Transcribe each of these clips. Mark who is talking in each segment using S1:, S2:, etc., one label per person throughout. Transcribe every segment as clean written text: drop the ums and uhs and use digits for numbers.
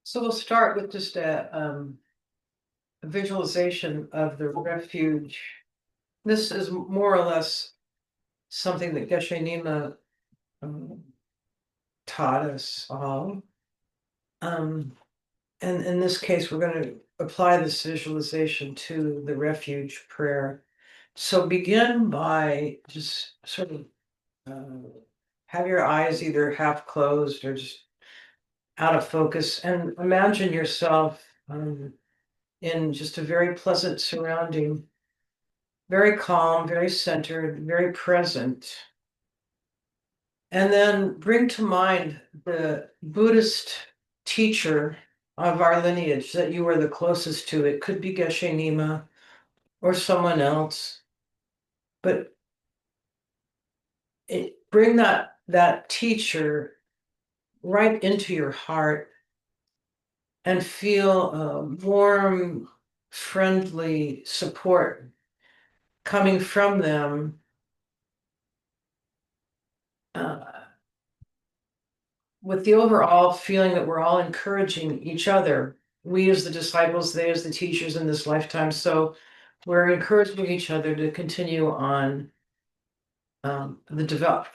S1: So we'll start with just a visualization of the refuge. This is more or less something that Geshe Nima um, taught us all. Um, and in this case, we're going to apply this visualization to the refuge prayer. So begin by just sort of have your eyes either half closed or just out of focus, and imagine yourself in just a very pleasant surrounding, very calm, very centered, very present. And then bring to mind the Buddhist teacher of our lineage that you are the closest to. It could be Geshe Nima or someone else, but bring that teacher right into your heart and feel warm, friendly support coming from them. Uh, with the overall feeling that we're all encouraging each other, we as the disciples, they as the teachers in this lifetime. So we're encouraging each other to continue on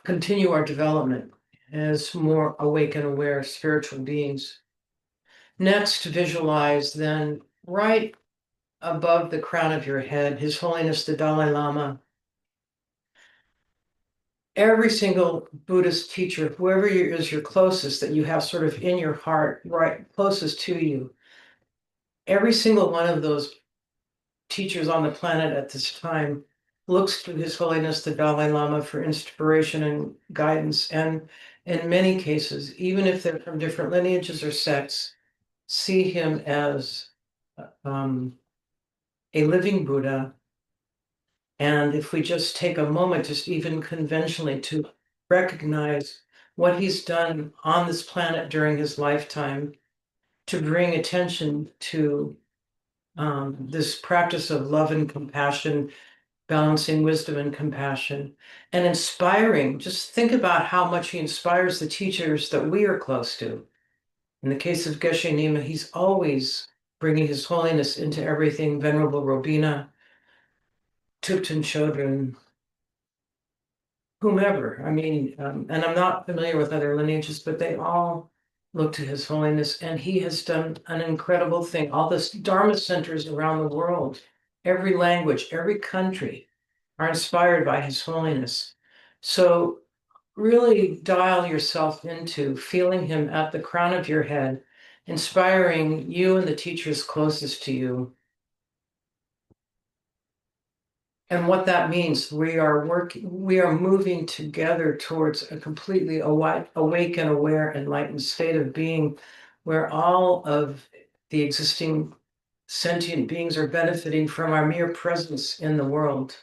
S1: continue our development as more awake and aware spiritual beings. Next, visualize then right above the crown of your head, His Holiness the Dalai Lama. Every single Buddhist teacher, whoever is your closest, that you have sort of in your heart, right closest to you, every single one of those teachers on the planet at this time looks to His Holiness the Dalai Lama for inspiration and guidance. And in many cases, even if they're from different lineages or sects, see him as um, a living Buddha. And if we just take a moment, just even conventionally, to recognize what he's done on this planet during his lifetime to bring attention to this practice of love and compassion, balancing wisdom and compassion, and inspiring. Just think about how much he inspires the teachers that we are close to. In the case of Geshe Nima, he's always bringing His Holiness into everything. Venerable Robina, Tupten Chodron, whomever. I mean, and I'm not familiar with other lineages, but they all look to His Holiness, and he has done an incredible thing. All the Dharma centers around the world, every language, every country are inspired by His Holiness. So really dial yourself into feeling him at the crown of your head, inspiring you and the teachers closest to you. And what that means, we are moving together towards a completely awake and aware, enlightened state of being where all of the existing sentient beings are benefiting from our mere presence in the world.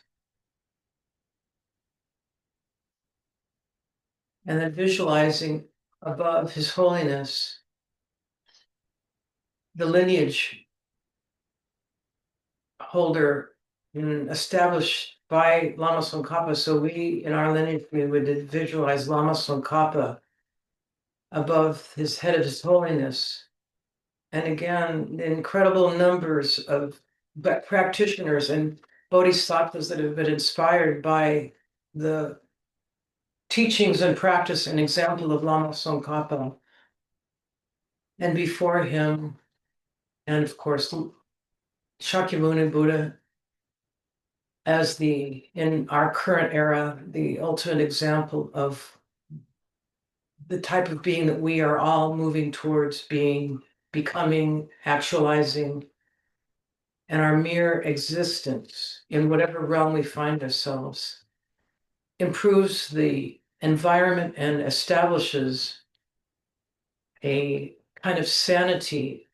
S1: And then visualizing above His Holiness the lineage holder established by Lama Tsongkhapa. So we, in our lineage, we would visualize Lama Tsongkhapa above his head of His Holiness. And again, the incredible numbers of practitioners and bodhisattvas that have been inspired by the teachings and practice and example of Lama Tsongkhapa. And before him, and of course, Shakyamuni Buddha, as in our current era, the ultimate example of the type of being that we are all moving towards being, becoming, actualizing, and our mere existence in whatever realm we find ourselves improves the environment and establishes a kind of sanity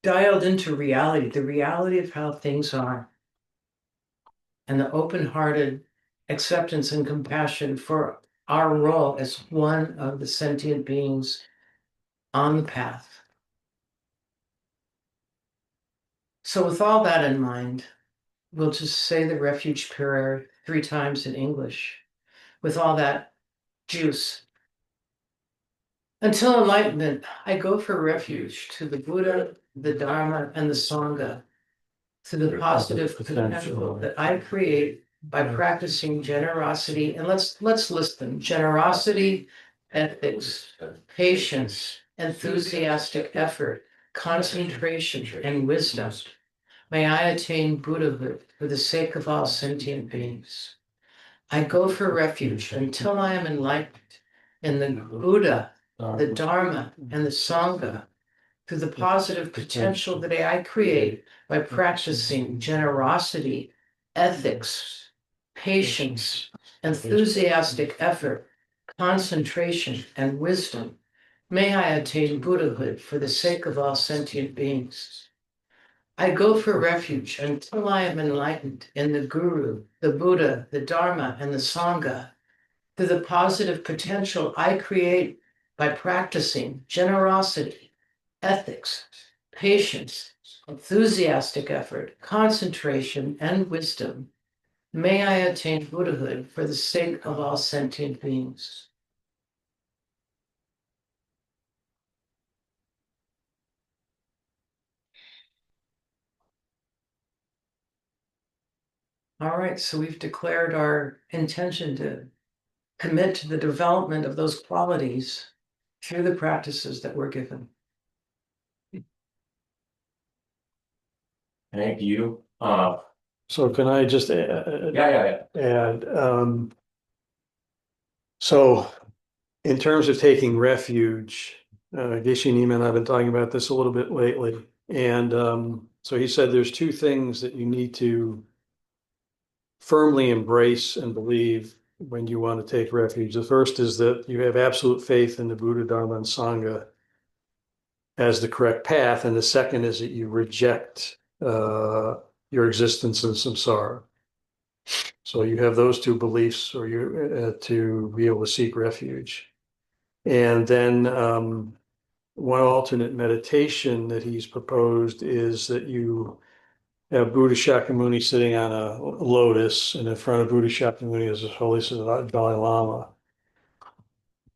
S1: dialed into reality, the reality of how things are, and the open-hearted acceptance and compassion for our role as one of the sentient beings on the path. So with all that in mind, we'll just say the refuge prayer 3 times in English with all that juice. Until enlightenment, I go for refuge to the Buddha, the Dharma, and the Sangha, to the positive potential that I create by practicing generosity. And let's list them: generosity, ethics, patience, enthusiastic effort, concentration, and wisdom. May I attain Buddhahood for the sake of all sentient beings. I go for refuge until I am enlightened in the Buddha, the Dharma, and the Sangha, through the positive potential that I create by practicing generosity, ethics, patience, enthusiastic effort, concentration, and wisdom. May I attain Buddhahood for the sake of all sentient beings. I go for refuge until I am enlightened in the Guru, the Buddha, the Dharma, and the Sangha, through the positive potential I create by practicing generosity, ethics, patience, enthusiastic effort, concentration, and wisdom. May I attain Buddhahood for the sake of all sentient beings. All right, so we've declared our intention to commit to the development of those qualities through the practices that we're given.
S2: Thank you.
S3: So can I just
S2: Yeah.
S3: add, so in terms of taking refuge, Geshe Neiman and I have been talking about this a little bit lately. And so he said there's two things that you need to firmly embrace and believe when you want to take refuge. The first is that you have absolute faith in the Buddha, Dharma, and Sangha as the correct path. And the second is that you reject your existence in samsara. So you have those two beliefs, or you to be able to seek refuge. And then one alternate meditation that he's proposed is that you have Buddha Shakyamuni sitting on a lotus, and in front of Buddha Shakyamuni is His Holy Dalai Lama.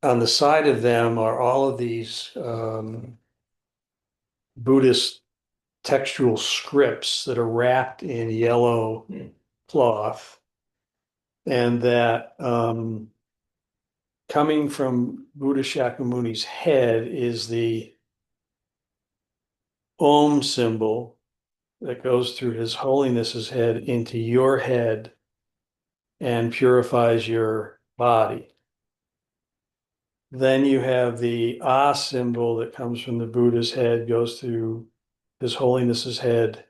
S3: On the side of them are all of these Buddhist textual scripts that are wrapped in yellow cloth, and that coming from Buddha Shakyamuni's head is the Om symbol that goes through His Holiness's head into your head and purifies your body. Then you have the Ah symbol that comes from the Buddha's head, goes through His Holiness's head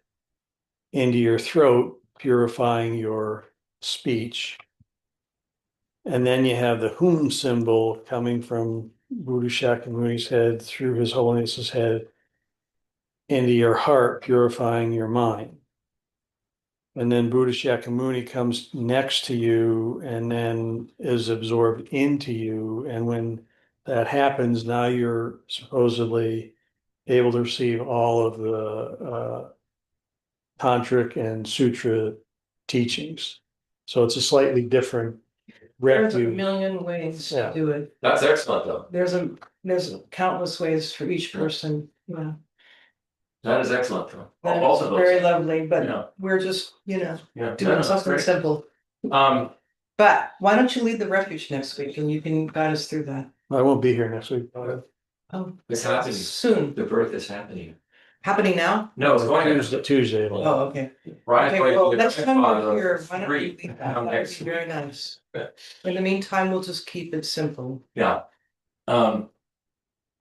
S3: into your throat, purifying your speech. And then you have the Hum symbol coming from Buddha Shakyamuni's head through His Holiness's head into your heart, purifying your mind. And then Buddha Shakyamuni comes next to you and then is absorbed into you. And when that happens, now you're supposedly able to receive all of the tantric and sutra teachings. So it's a slightly different
S1: There's a
S3: refuge.
S1: million ways to
S3: Yeah.
S1: do it.
S2: That's excellent, though.
S1: There's countless ways for each person. Yeah.
S2: That is excellent, though.
S1: That's
S2: Both of those.
S1: very lovely, but
S2: Yeah.
S1: we're just,
S2: Yeah.
S1: doing
S2: that's
S1: something
S2: great.
S1: simple. But why don't you lead the refuge next week and you can guide us through that?
S3: I won't be here next week.
S1: Oh,
S2: It's happening.
S1: soon.
S2: The birth is happening.
S1: Happening now?
S2: No, it's going
S3: Tuesday.
S1: Oh, okay.
S2: Right.
S1: Okay, well, next time we're here, why don't we
S2: Three.
S1: lead that? That would be very nice. In the meantime, we'll just keep it simple.
S2: Yeah.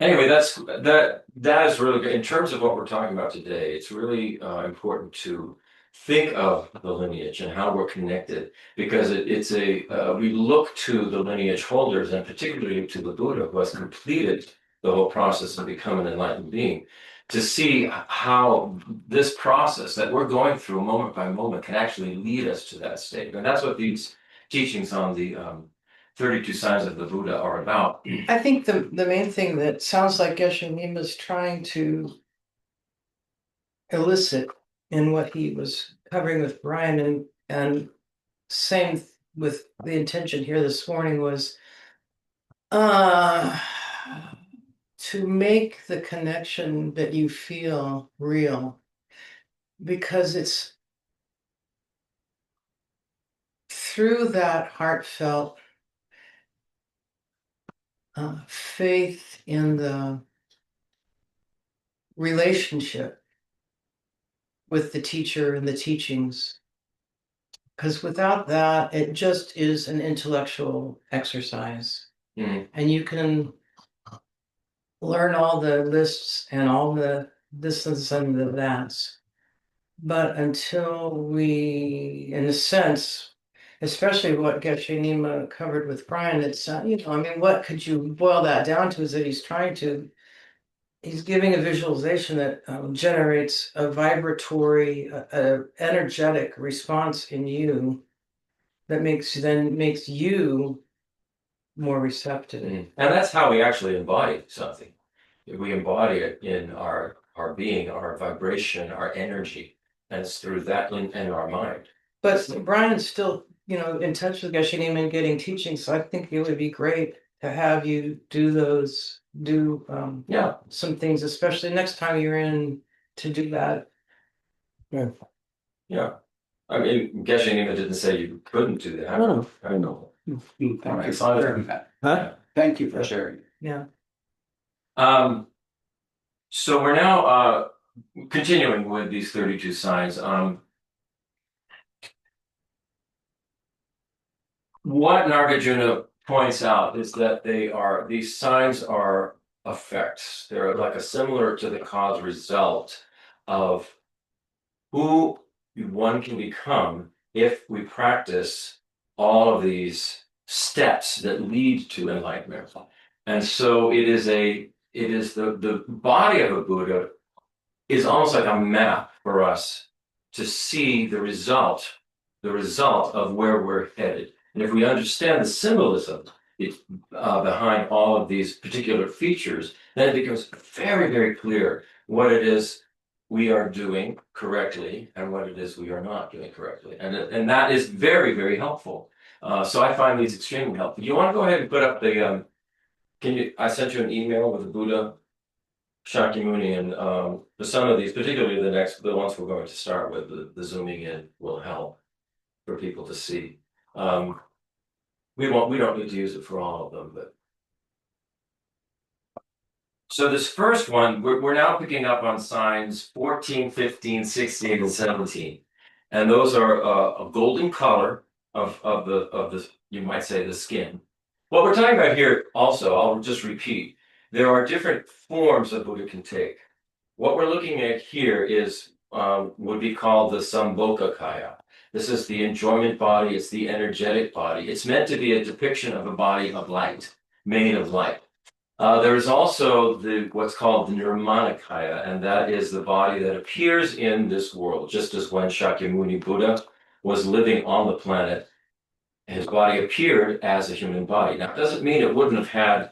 S2: Anyway, that is really good. In terms of what we're talking about today, it's really important to think of the lineage and how we're connected, because we look to the lineage holders, and particularly to the Buddha, who has completed the whole process of becoming an enlightened being, to see how this process that we're going through moment by moment can actually lead us to that state. And that's what these teachings on the 32 signs of the Buddha are about.
S1: I think the main thing that sounds like Geshe Nima is trying to elicit in what he was covering with Brian, and same with the intention here this morning was to make the connection that you feel real, because it's through that heartfelt faith in the relationship with the teacher and the teachings. Because without that, it just is an intellectual exercise.
S2: Mhm.
S1: And you can learn all the lists and all the this and the that's. But until we, in a sense, especially what Geshe Nima covered with Brian, it's, I mean, what could you boil that down to is that he's giving a visualization that generates a vibratory, energetic response in you that makes you more receptive.
S2: And that's how we actually embody something. We embody it in our being, our vibration, our energy, and it's through that in our mind.
S1: But Brian's still, in touch with Geshe Nima and getting teaching, so I think it would be great to have you do
S2: Yeah.
S1: some things, especially next time you're in to do that.
S2: Yeah. I mean, Geshe Nima didn't say you couldn't do that.
S3: No,
S2: I know.
S4: Thank
S2: Alright,
S4: you
S2: so-
S4: for sharing that.
S3: Huh?
S4: Thank you for sharing.
S1: Yeah.
S2: So we're now continuing with these 32 signs. What Nagarjuna points out is that these signs are effects. They're like similar to the cause result of who one can become if we practice all of these steps that lead to enlightenment. And so it is the body of a Buddha is almost like a map for us to see the result of where we're headed. And if we understand the symbolism behind all of these particular features, then it becomes very, very clear what it is we are doing correctly and what it is we are not doing correctly. And that is very, very helpful. So I find these extremely helpful. You want to go ahead and put up the, I sent you an email with the Buddha Shakyamuni, and for some of these, particularly the ones we're going to start with, the zooming in will help for people to see. We don't need to use it for all of them, but. So this first one, we're now picking up on signs 14, 15, 16, and 17. And those are a golden color of the, you might say, the skin. What we're talking about here also, I'll just repeat, there are different forms that Buddha can take. What we're looking at here is would be called the Sambhogakaya. This is the enjoyment body, it's the energetic body. It's meant to be a depiction of a body of light, made of light. There's also what's called the Nirmanakaya, and that is the body that appears in this world, just as when Shakyamuni Buddha was living on the planet, his body appeared as a human body. Now, it doesn't mean it wouldn't have had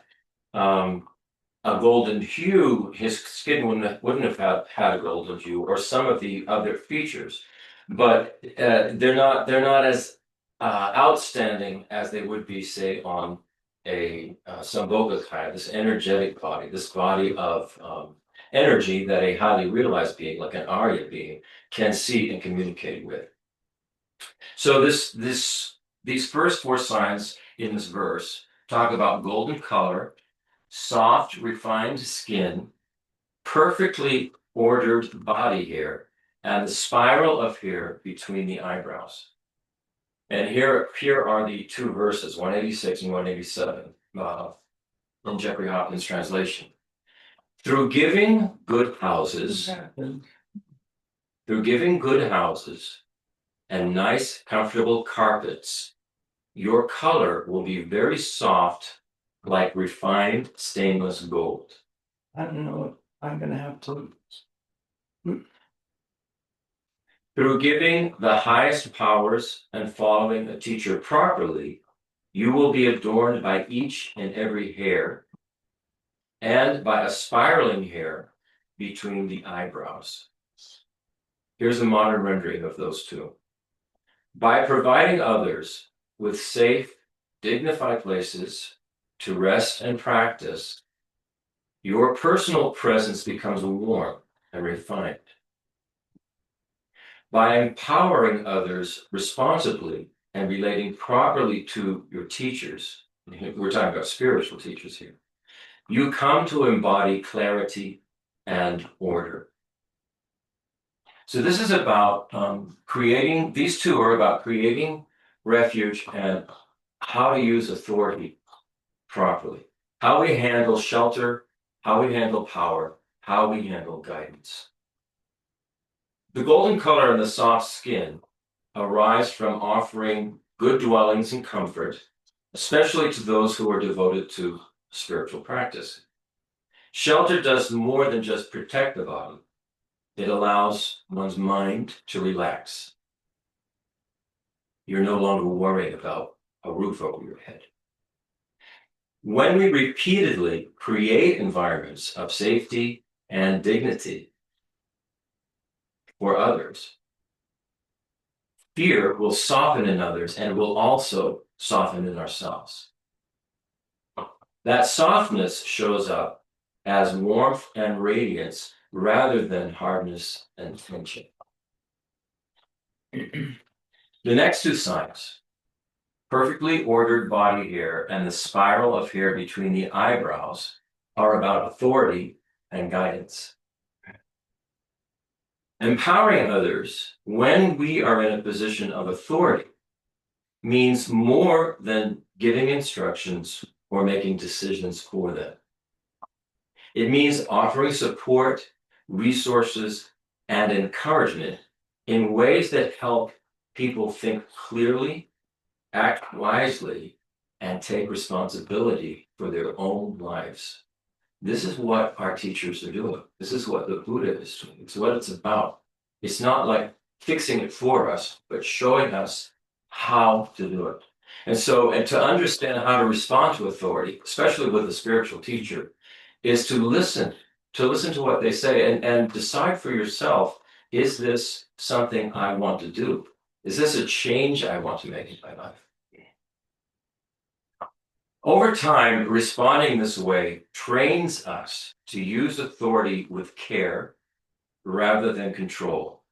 S2: a golden hue. His skin wouldn't have had a golden hue, or some of the other features, but they're not as outstanding as they would be, say, on a Sambhogakaya, this energetic body, this body of energy that a highly realized being, like an Arya being, can see and communicate with. So these first four signs in this verse talk about golden color, soft, refined skin, perfectly ordered body hair, and the spiral of hair between the eyebrows. And here are the two verses, 186 and 187, in Jeffrey Hopkins' translation. Through giving good houses and nice, comfortable carpets, your color will be very soft, like refined stainless gold.
S1: I don't know. I'm going to have to.
S2: Through giving the highest powers and following a teacher properly, you will be adorned by each and every hair and by a spiraling hair between the eyebrows. Here's a modern rendering of those two. By providing others with safe, dignified places to rest and practice, your personal presence becomes warm and refined. By empowering others responsibly and relating properly to your teachers, we're talking about spiritual teachers here, you come to embody clarity and order. So this is about creating, these two are about creating refuge and how to use authority properly, how we handle shelter, how we handle power, how we handle guidance. The golden color and the soft skin arise from offering good dwellings and comfort, especially to those who are devoted to spiritual practice. Shelter does more than just protect the body. It allows one's mind to relax. You're no longer worrying about a roof over your head. When we repeatedly create environments of safety and dignity for others, fear will soften in others and will also soften in ourselves. That softness shows up as warmth and radiance rather than hardness and tension. The next two signs, perfectly ordered body hair and the spiral of hair between the eyebrows, are about authority and guidance. Empowering others when we are in a position of authority means more than giving instructions or making decisions for them. It means offering support, resources, and encouragement in ways that help people think clearly, act wisely, and take responsibility for their own lives. This is what our teachers are doing. This is what the Buddha is doing. It's what it's about. It's not like fixing it for us, but showing us how to do it. And to understand how to respond to authority, especially with a spiritual teacher, is to listen to what they say and decide for yourself, is this something I want to do? Is this a change I want to make in my life? Over time, responding this way trains us to use authority with care rather than control,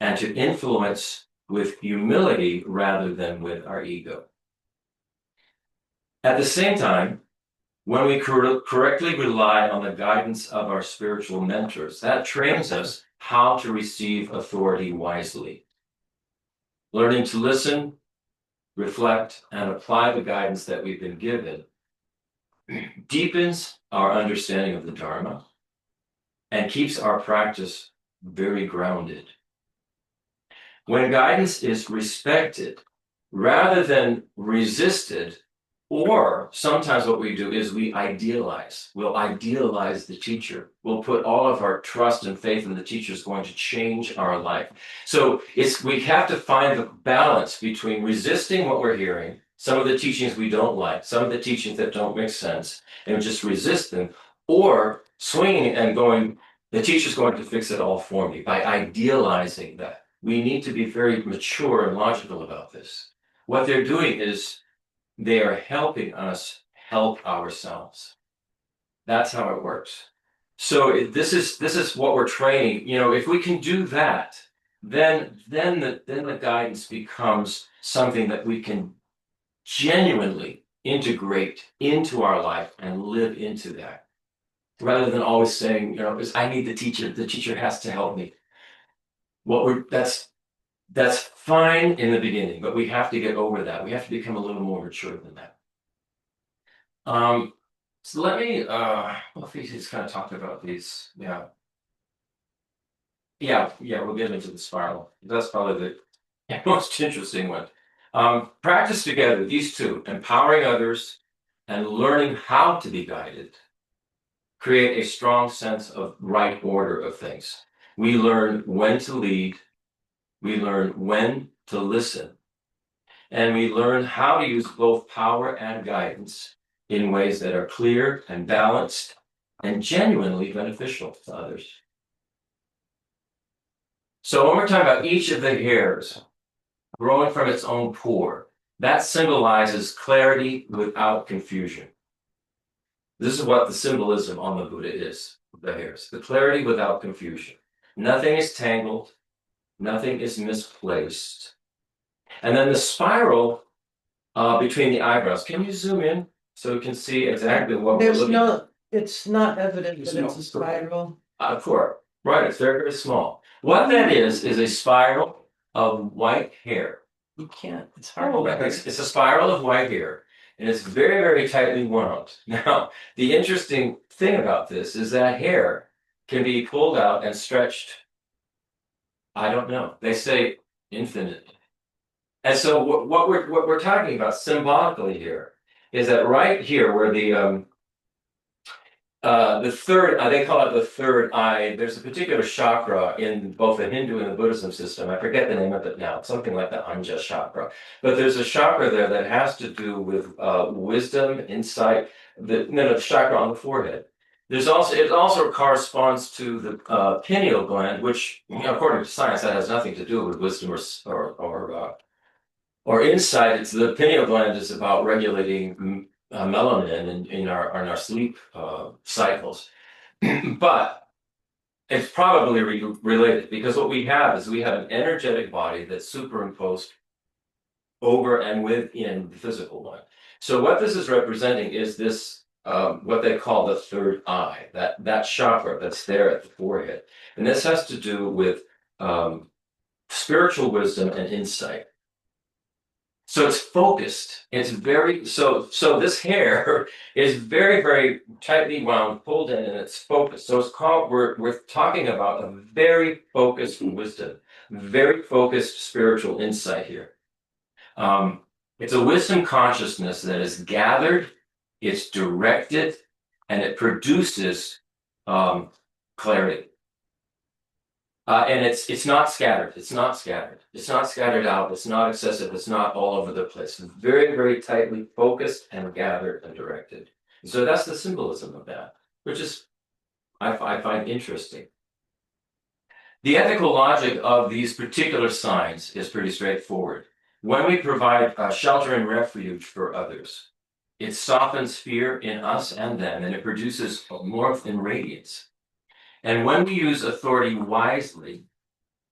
S2: and to influence with humility rather than with our ego. At the same time, when we correctly rely on the guidance of our spiritual mentors, that trains us how to receive authority wisely. Learning to listen, reflect, and apply the guidance that we've been given deepens our understanding of the Dharma and keeps our practice very grounded. When guidance is respected rather than resisted, or sometimes what we do is we'll idealize the teacher. We'll put all of our trust and faith in the teacher is going to change our life. So we have to find the balance between resisting what we're hearing, some of the teachings we don't like, some of the teachings that don't make sense, and just resist them, or swinging and going, the teacher's going to fix it all for me, by idealizing that. We need to be very mature and logical about this. What they're doing is they are helping us help ourselves. That's how it works. So this is what we're training. If we can do that, then the guidance becomes something that we can genuinely integrate into our life and live into that, rather than always saying, I need the teacher has to help me. That's fine in the beginning, but we have to get over that. We have to become a little more mature than that. So let me, he's kind of talked about these. Yeah, we'll get into the spiral. That's probably the most interesting one. Practice together, these two, empowering others and learning how to be guided, create a strong sense of right order of things. We learn when to lead, we learn when to listen, and we learn how to use both power and guidance in ways that are clear and balanced and genuinely beneficial to others. So when we're talking about each of the hairs growing from its own pore, that symbolizes clarity without confusion. This is what the symbolism on the Buddha is, the hairs. The clarity without confusion. Nothing is tangled. Nothing is misplaced. And then the spiral between the eyebrows. Can you zoom in so you can see exactly what we're
S1: There's
S2: looking at?
S1: no, it's not evident
S2: There's
S1: that it's
S2: no-
S1: a spiral.
S2: Of course. Right, it's very, very small. What that is a spiral of white hair.
S1: You can't, it's hard to look
S2: It's a spiral of white hair, and it's very, very tightly wound. Now, the interesting thing about this is that hair can be pulled out and stretched. I don't know. They say infinite. And so what we're talking about symbolically here is that right here where the third, they call it the third eye. There's a particular chakra in both the Hindu and the Buddhism system. I forget the name of it now. It's something like the Anja chakra. But there's a chakra there that has to do with wisdom, insight. The chakra on the forehead. It also corresponds to the pineal gland, which, according to science, that has nothing to do with wisdom or insight. It's the pineal gland is about regulating melanin in our sleep cycles, but it's probably related because what we have is we have an energetic body that's superimposed over and within the physical one. So what this is representing is this what they call the third eye, that chakra that's there at the forehead, and this has to do with spiritual wisdom and insight. So it's focused. It's very so this hair is very, very tightly wound, pulled in, and it's focused. So it's called we're talking about a very focused wisdom, very focused spiritual insight here. It's a wisdom consciousness that is gathered, it's directed, and it produces clarity. And it's not scattered. It's not scattered. It's not scattered out. It's not excessive. It's not all over the place. It's very, very tightly focused and gathered and directed. So that's the symbolism of that, which is I find interesting. The ethical logic of these particular signs is pretty straightforward. When we provide shelter and refuge for others, it softens fear in us and them, and it produces warmth and radiance. And when we use authority wisely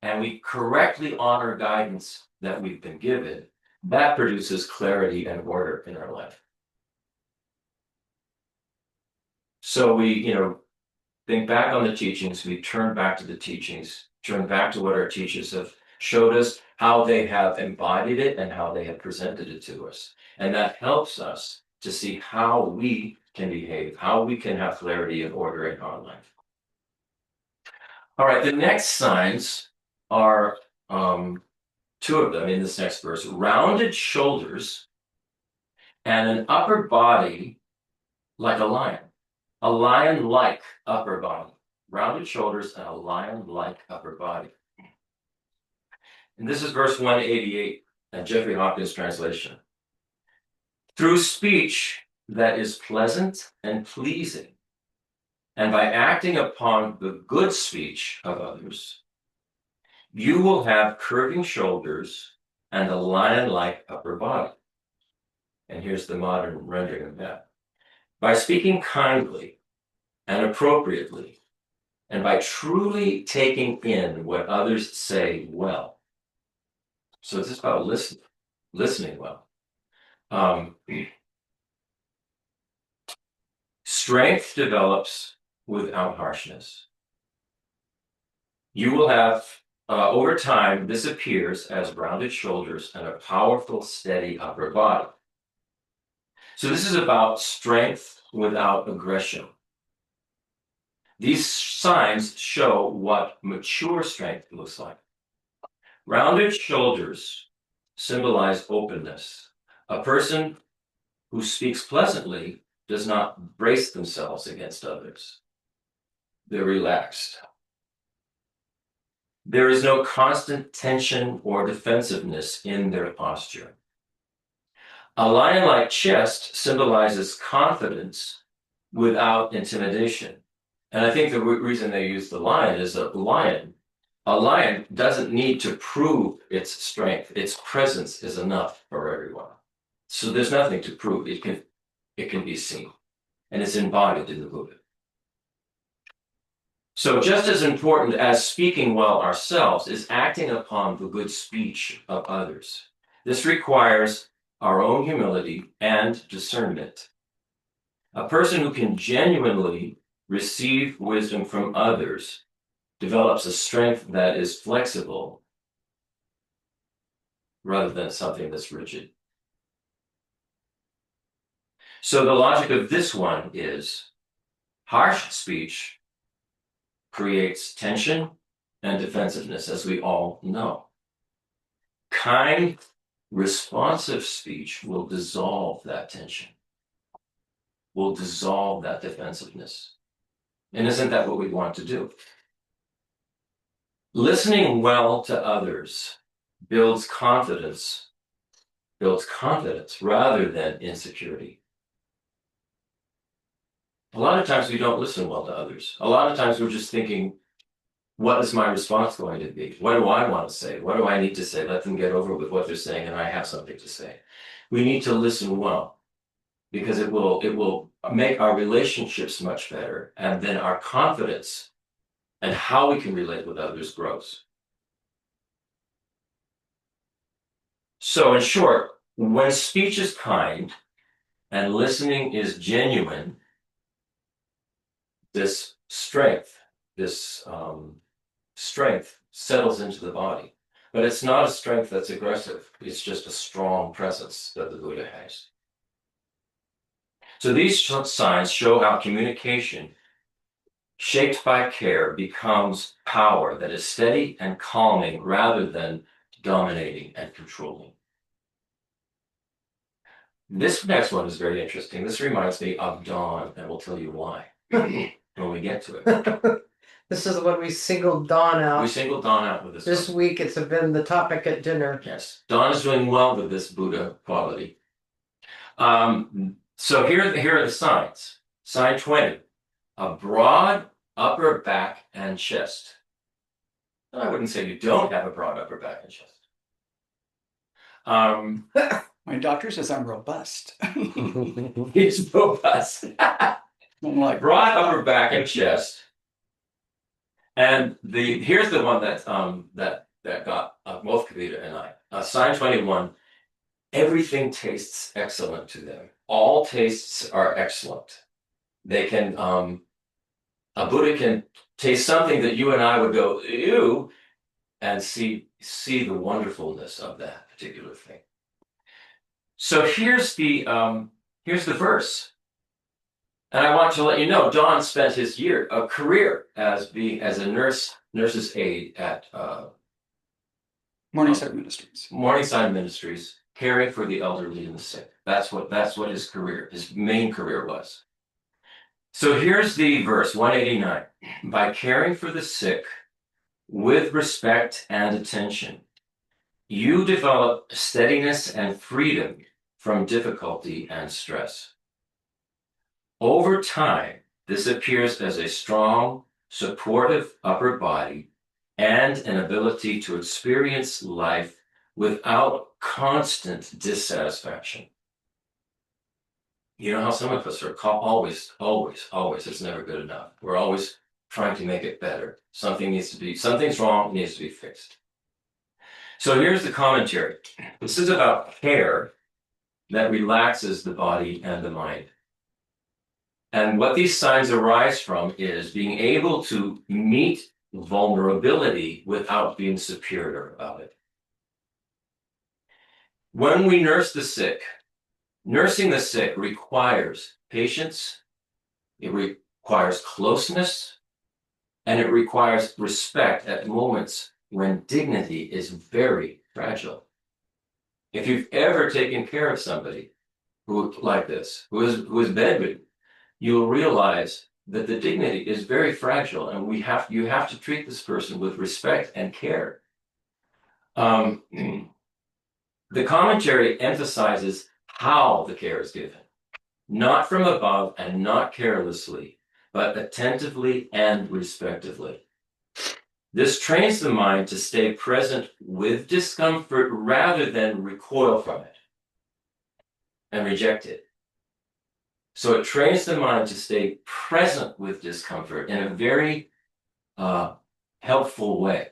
S2: and we correctly honor guidance that we've been given, that produces clarity and order in our life. So we, think back on the teachings, we turn back to the teachings, turn back to what our teachers have showed us, how they have embodied it and how they have presented it to us. And that helps us to see how we can behave, how we can have clarity and order in our life. All right, the next signs are two of them in this next verse: rounded shoulders and an upper body like a lion-like upper body. Rounded shoulders and a lion-like upper body. And this is verse 188 in Jeffrey Hopkins' translation. Through speech that is pleasant and pleasing, and by acting upon the good speech of others, you will have curving shoulders and a lion-like upper body. And here's the modern rendering of that. By speaking kindly and appropriately, and by truly taking in what others say well. So it's just about listening well. Strength develops without harshness. You will have, over time, this appears as rounded shoulders and a powerful, steady upper body. So this is about strength without aggression. These signs show what mature strength looks like. Rounded shoulders symbolize openness. A person who speaks pleasantly does not brace themselves against others. They're relaxed. There is no constant tension or defensive-ness in their posture. A lion-like chest symbolizes confidence without intimidation. And I think the reason they use the lion is a lion doesn't need to prove its strength. Its presence is enough for everyone. So there's nothing to prove. It can be seen. and it's embodied in the Buddha. So just as important as speaking well ourselves is acting upon the good speech of others. This requires our own humility and discernment. A person who can genuinely receive wisdom from others develops a strength that is flexible rather than something that's rigid. So the logic of this one is harsh speech creates tension and defensiveness, as we all know. Kind, responsive speech will dissolve that tension, will dissolve that defensiveness. And isn't that what we want to do? Listening well to others builds confidence rather than insecurity. A lot of times we don't listen well to others. A lot of times we're just thinking, what is my response going to be? What do I want to say? What do I need to say? Let them get over with what they're saying and I have something to say. We need to listen well because it will make our relationships much better, and then our confidence and how we can relate with others grows. So in short, when speech is kind and listening is genuine, this strength settles into the body. But it's not a strength that's aggressive. It's just a strong presence that the Buddha has. So these signs show how communication, shaped by care, becomes power that is steady and calming rather than dominating and controlling. This next one is very interesting. This reminds me of dawn, and we'll tell you why when we get to it.
S1: This is when we singled Dawn out.
S2: We singled dawn out with
S1: This
S2: one.
S1: week it's been the topic at dinner.
S2: Yes, dawn is doing well with this Buddha quality. So here are the signs. Sign 20, a broad upper back and chest. I wouldn't say you don't have a broad upper back and chest.
S4: My doctor says I'm robust.
S2: It's robust.
S4: I'm like,
S2: Broad upper back and chest. And here's the one that got both Kavita and I. Sign 21, everything tastes excellent to them. All tastes are excellent. They can, a Buddha can taste something that you and I would go, ew, and see the wonderfulness of that particular thing. So here's the verse. And I want to let you know, Don spent his career as a nurse's aide at
S4: Morningside Ministries.
S2: Morningside Ministries, caring for the elderly and the sick. That's what his main career was. So here's the verse 189. By caring for the sick with respect and attention, you develop steadiness and freedom from difficulty and stress. Over time, this appears as a strong, supportive upper body and an ability to experience life without constant dissatisfaction. You know how some of us are always, it's never good enough. We're always trying to make it better. Something's wrong, it needs to be fixed. So here's the commentary. This is about care that relaxes the body and the mind. And what these signs arise from is being able to meet vulnerability without being superior about it. When we nurse the sick, nursing the sick requires patience, it requires closeness, and it requires respect at moments when dignity is very fragile. If you've ever taken care of somebody who is bedridden, you'll realize that the dignity is very fragile, and you have to treat this person with respect and care. The commentary emphasizes how the care is given, not from above and not carelessly, but attentively and respectively. This trains the mind to stay present with discomfort rather than recoil from it and reject it. So it trains the mind to stay present with discomfort in a very helpful way.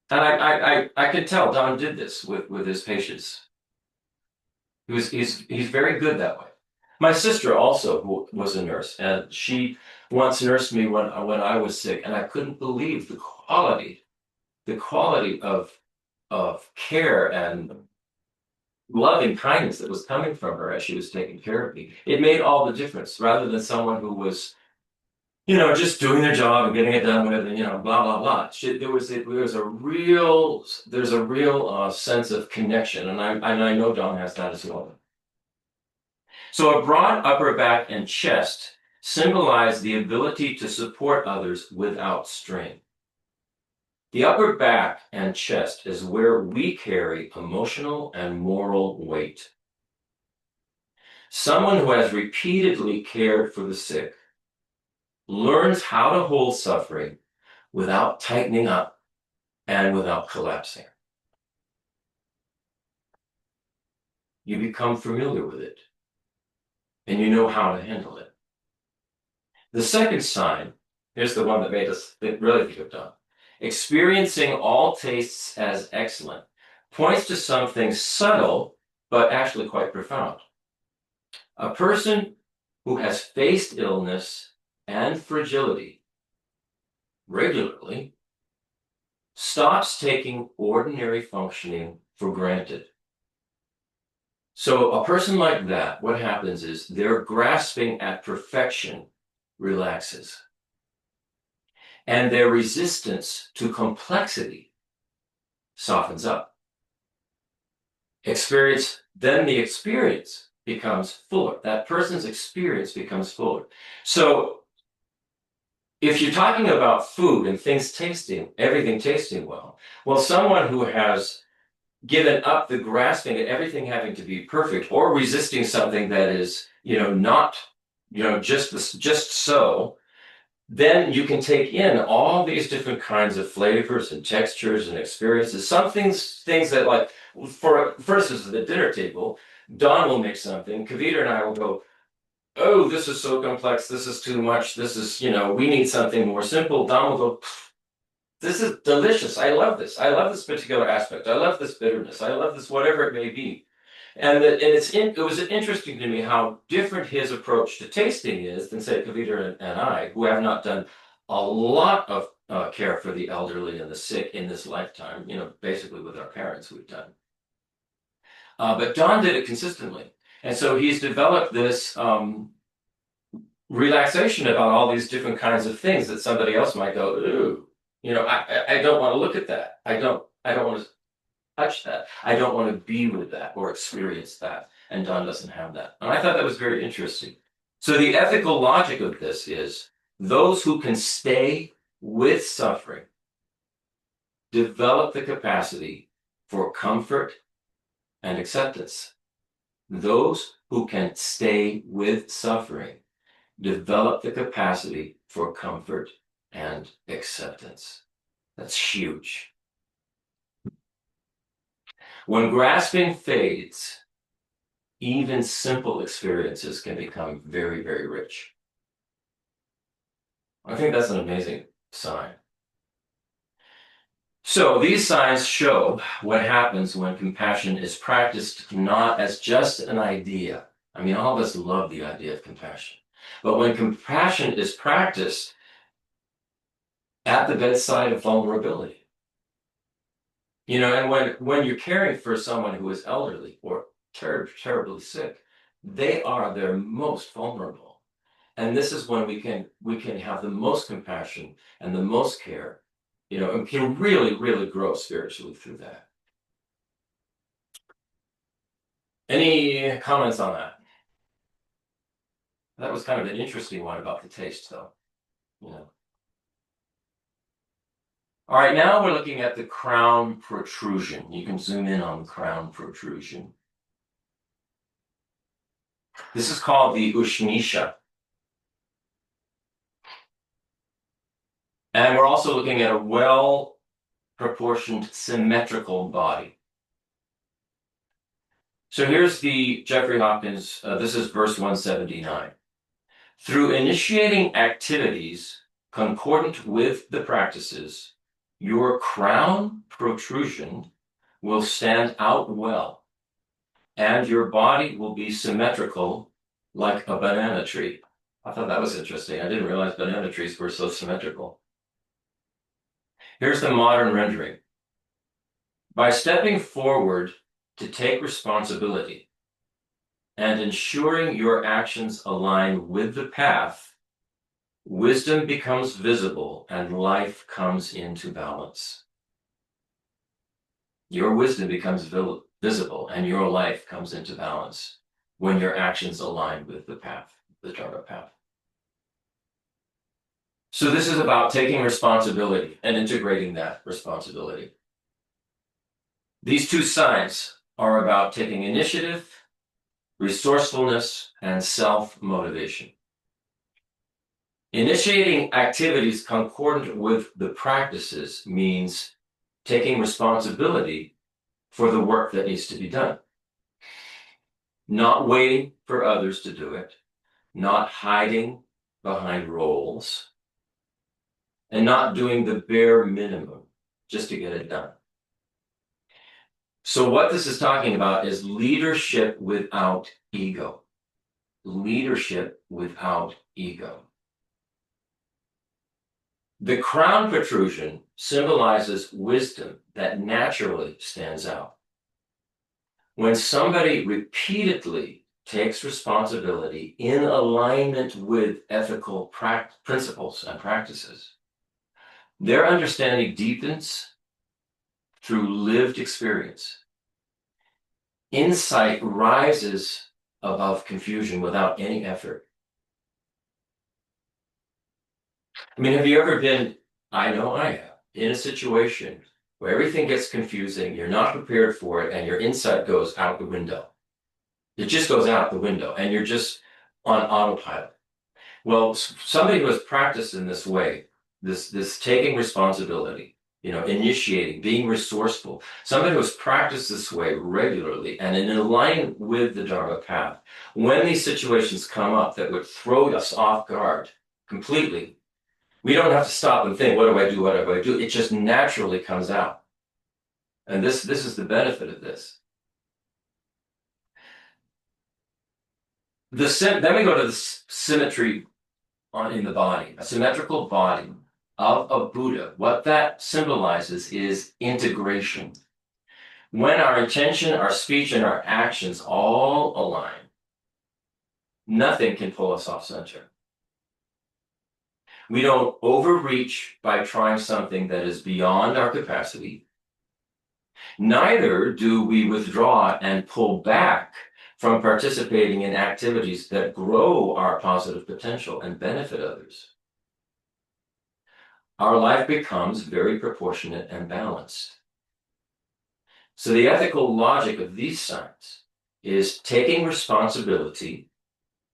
S2: And I could tell Don did this with his patients. He's very good that way. My sister also who was a nurse, and she once nursed me when I was sick, and I couldn't believe the quality of care and loving kindness that was coming from her as she was taking care of me. It made all the difference, rather than someone who was, just doing their job and getting it done with, and blah blah blah. There's a real sense of connection, and I know Don has that as well. So a broad upper back and chest symbolize the ability to support others without strain. The upper back and chest is where we carry emotional and moral weight. Someone who has repeatedly cared for the sick learns how to hold suffering without tightening up and without collapsing. You become familiar with it, and you know how to handle it. The second sign, here's the one that made us really think of Don. Experiencing all tastes as excellent points to something subtle, but actually quite profound. A person who has faced illness and fragility regularly stops taking ordinary functioning for granted. So a person like that, what happens is their grasping at perfection relaxes, and their resistance to complexity softens up. Then the experience becomes fuller. That person's experience becomes fuller. So if you're talking about food and everything tasting well, someone who has given up the grasping at everything having to be perfect, or resisting something that is, not, just so, then you can take in all these different kinds of flavors and textures and experiences. Some things that, like, for instance, at the dinner table, Don will make something, Kavita and I will go, oh, this is so complex, this is too much, this is, we need something more simple. Don will go, this is delicious, I love this particular aspect, I love this bitterness, I love this whatever it may be. And it was interesting to me how different his approach to tasting is than, say, Kavita and I, who have not done a lot of care for the elderly and the sick in this lifetime, basically with our parents we've done. But Don did it consistently. And so he's developed this relaxation about all these different kinds of things that somebody else might go, ooh, I don't want to look at that. I don't want to touch that. I don't want to be with that or experience that. And Don doesn't have that. And I thought that was very interesting. So the ethical logic of this is those who can stay with suffering develop the capacity for comfort and acceptance. Those who can stay with suffering develop the capacity for comfort and acceptance. That's huge. When grasping fades, even simple experiences can become very, very rich. I think that's an amazing sign. So these signs show what happens when compassion is practiced not as just an idea. I mean, all of us love the idea of compassion. But when compassion is practiced at the bedside of vulnerability, and when you're caring for someone who is elderly or terribly sick, they are their most vulnerable. And this is when we can have the most compassion and the most care, and can really, really grow spiritually through that. Any comments on that? That was kind of an interesting one about the taste, though. All right, now we're looking at the crown protrusion. You can zoom in on the crown protrusion. This is called the Ushnisha. And we're also looking at a well-proportioned, symmetrical body. So here's the Jeffrey Hopkins, this is verse 179. Through initiating activities concordant with the practices, your crown protrusion will stand out well, and your body will be symmetrical like a banana tree. I thought that was interesting. I didn't realize banana trees were so symmetrical. Here's the modern rendering. By stepping forward to take responsibility and ensuring your actions align with the path, wisdom becomes visible and life comes into balance. Your wisdom becomes visible and your life comes into balance when your actions align with the path, the Dharma path. So this is about taking responsibility and integrating that responsibility. These two signs are about taking initiative, resourcefulness, and self-motivation. Initiating activities concordant with the practices means taking responsibility for the work that needs to be done. Not waiting for others to do it, not hiding behind roles, and not doing the bare minimum just to get it done. So what this is talking about is leadership without ego. Leadership without ego. The crown protrusion symbolizes wisdom that naturally stands out. When somebody repeatedly takes responsibility in alignment with ethical principles and practices, their understanding deepens through lived experience. Insight rises above confusion without any effort. I mean, have you ever been, I know I have, in a situation where everything gets confusing, you're not prepared for it, and your insight goes out the window. It just goes out the window, and you're just on autopilot. Well, somebody who has practiced in this way, this taking responsibility, initiating, being resourceful, somebody who has practiced this way regularly and in alignment with the Dharma path, when these situations come up that would throw us off guard completely, we don't have to stop and think, what do I do? What do I do? It just naturally comes out. And this is the benefit of this. Then we go to the symmetry in the body, a symmetrical body of a Buddha. What that symbolizes is integration. When our intention, our speech, and our actions all align, nothing can pull us off center. We don't overreach by trying something that is beyond our capacity. Neither do we withdraw and pull back from participating in activities that grow our positive potential and benefit others. Our life becomes very proportionate and balanced. So the ethical logic of these signs is taking responsibility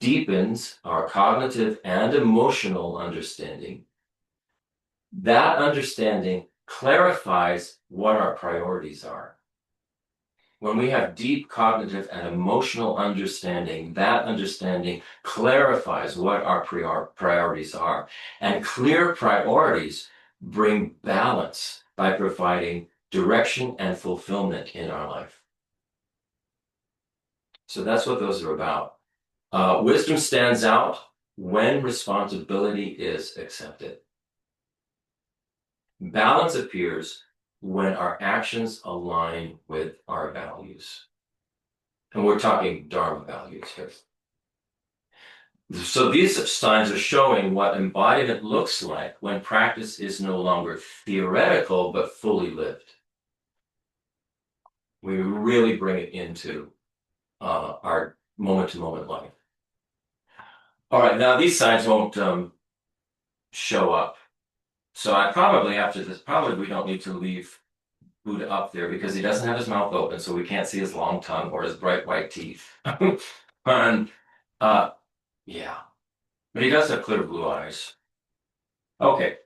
S2: deepens our cognitive and emotional understanding. That understanding clarifies what our priorities are. When we have deep cognitive and emotional understanding, that understanding clarifies what our priorities are. And clear priorities bring balance by providing direction and fulfillment in our life. So that's what those are about. Wisdom stands out when responsibility is accepted. Balance appears when our actions align with our values. And we're talking Dharma values here. So these signs are showing what embodiment looks like when practice is no longer theoretical, but fully lived. We really bring it into our moment-to-moment life. All right, now these signs won't show up. So I probably, after this, we don't need to leave Buddha up there because he doesn't have his mouth open, so we can't see his long tongue or his bright white teeth. And yeah, but he does have clear blue eyes. Okay,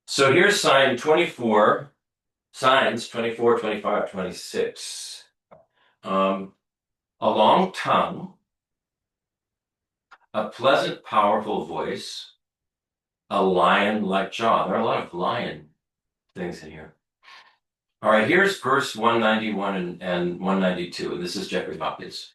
S2: so here's signs 24, 25, 26. a long tongue, a pleasant, powerful voice, a lion-like jaw. There are a lot of lion things in here. All right, here's verse 191 and 192, and this is Jeffrey Hopkins.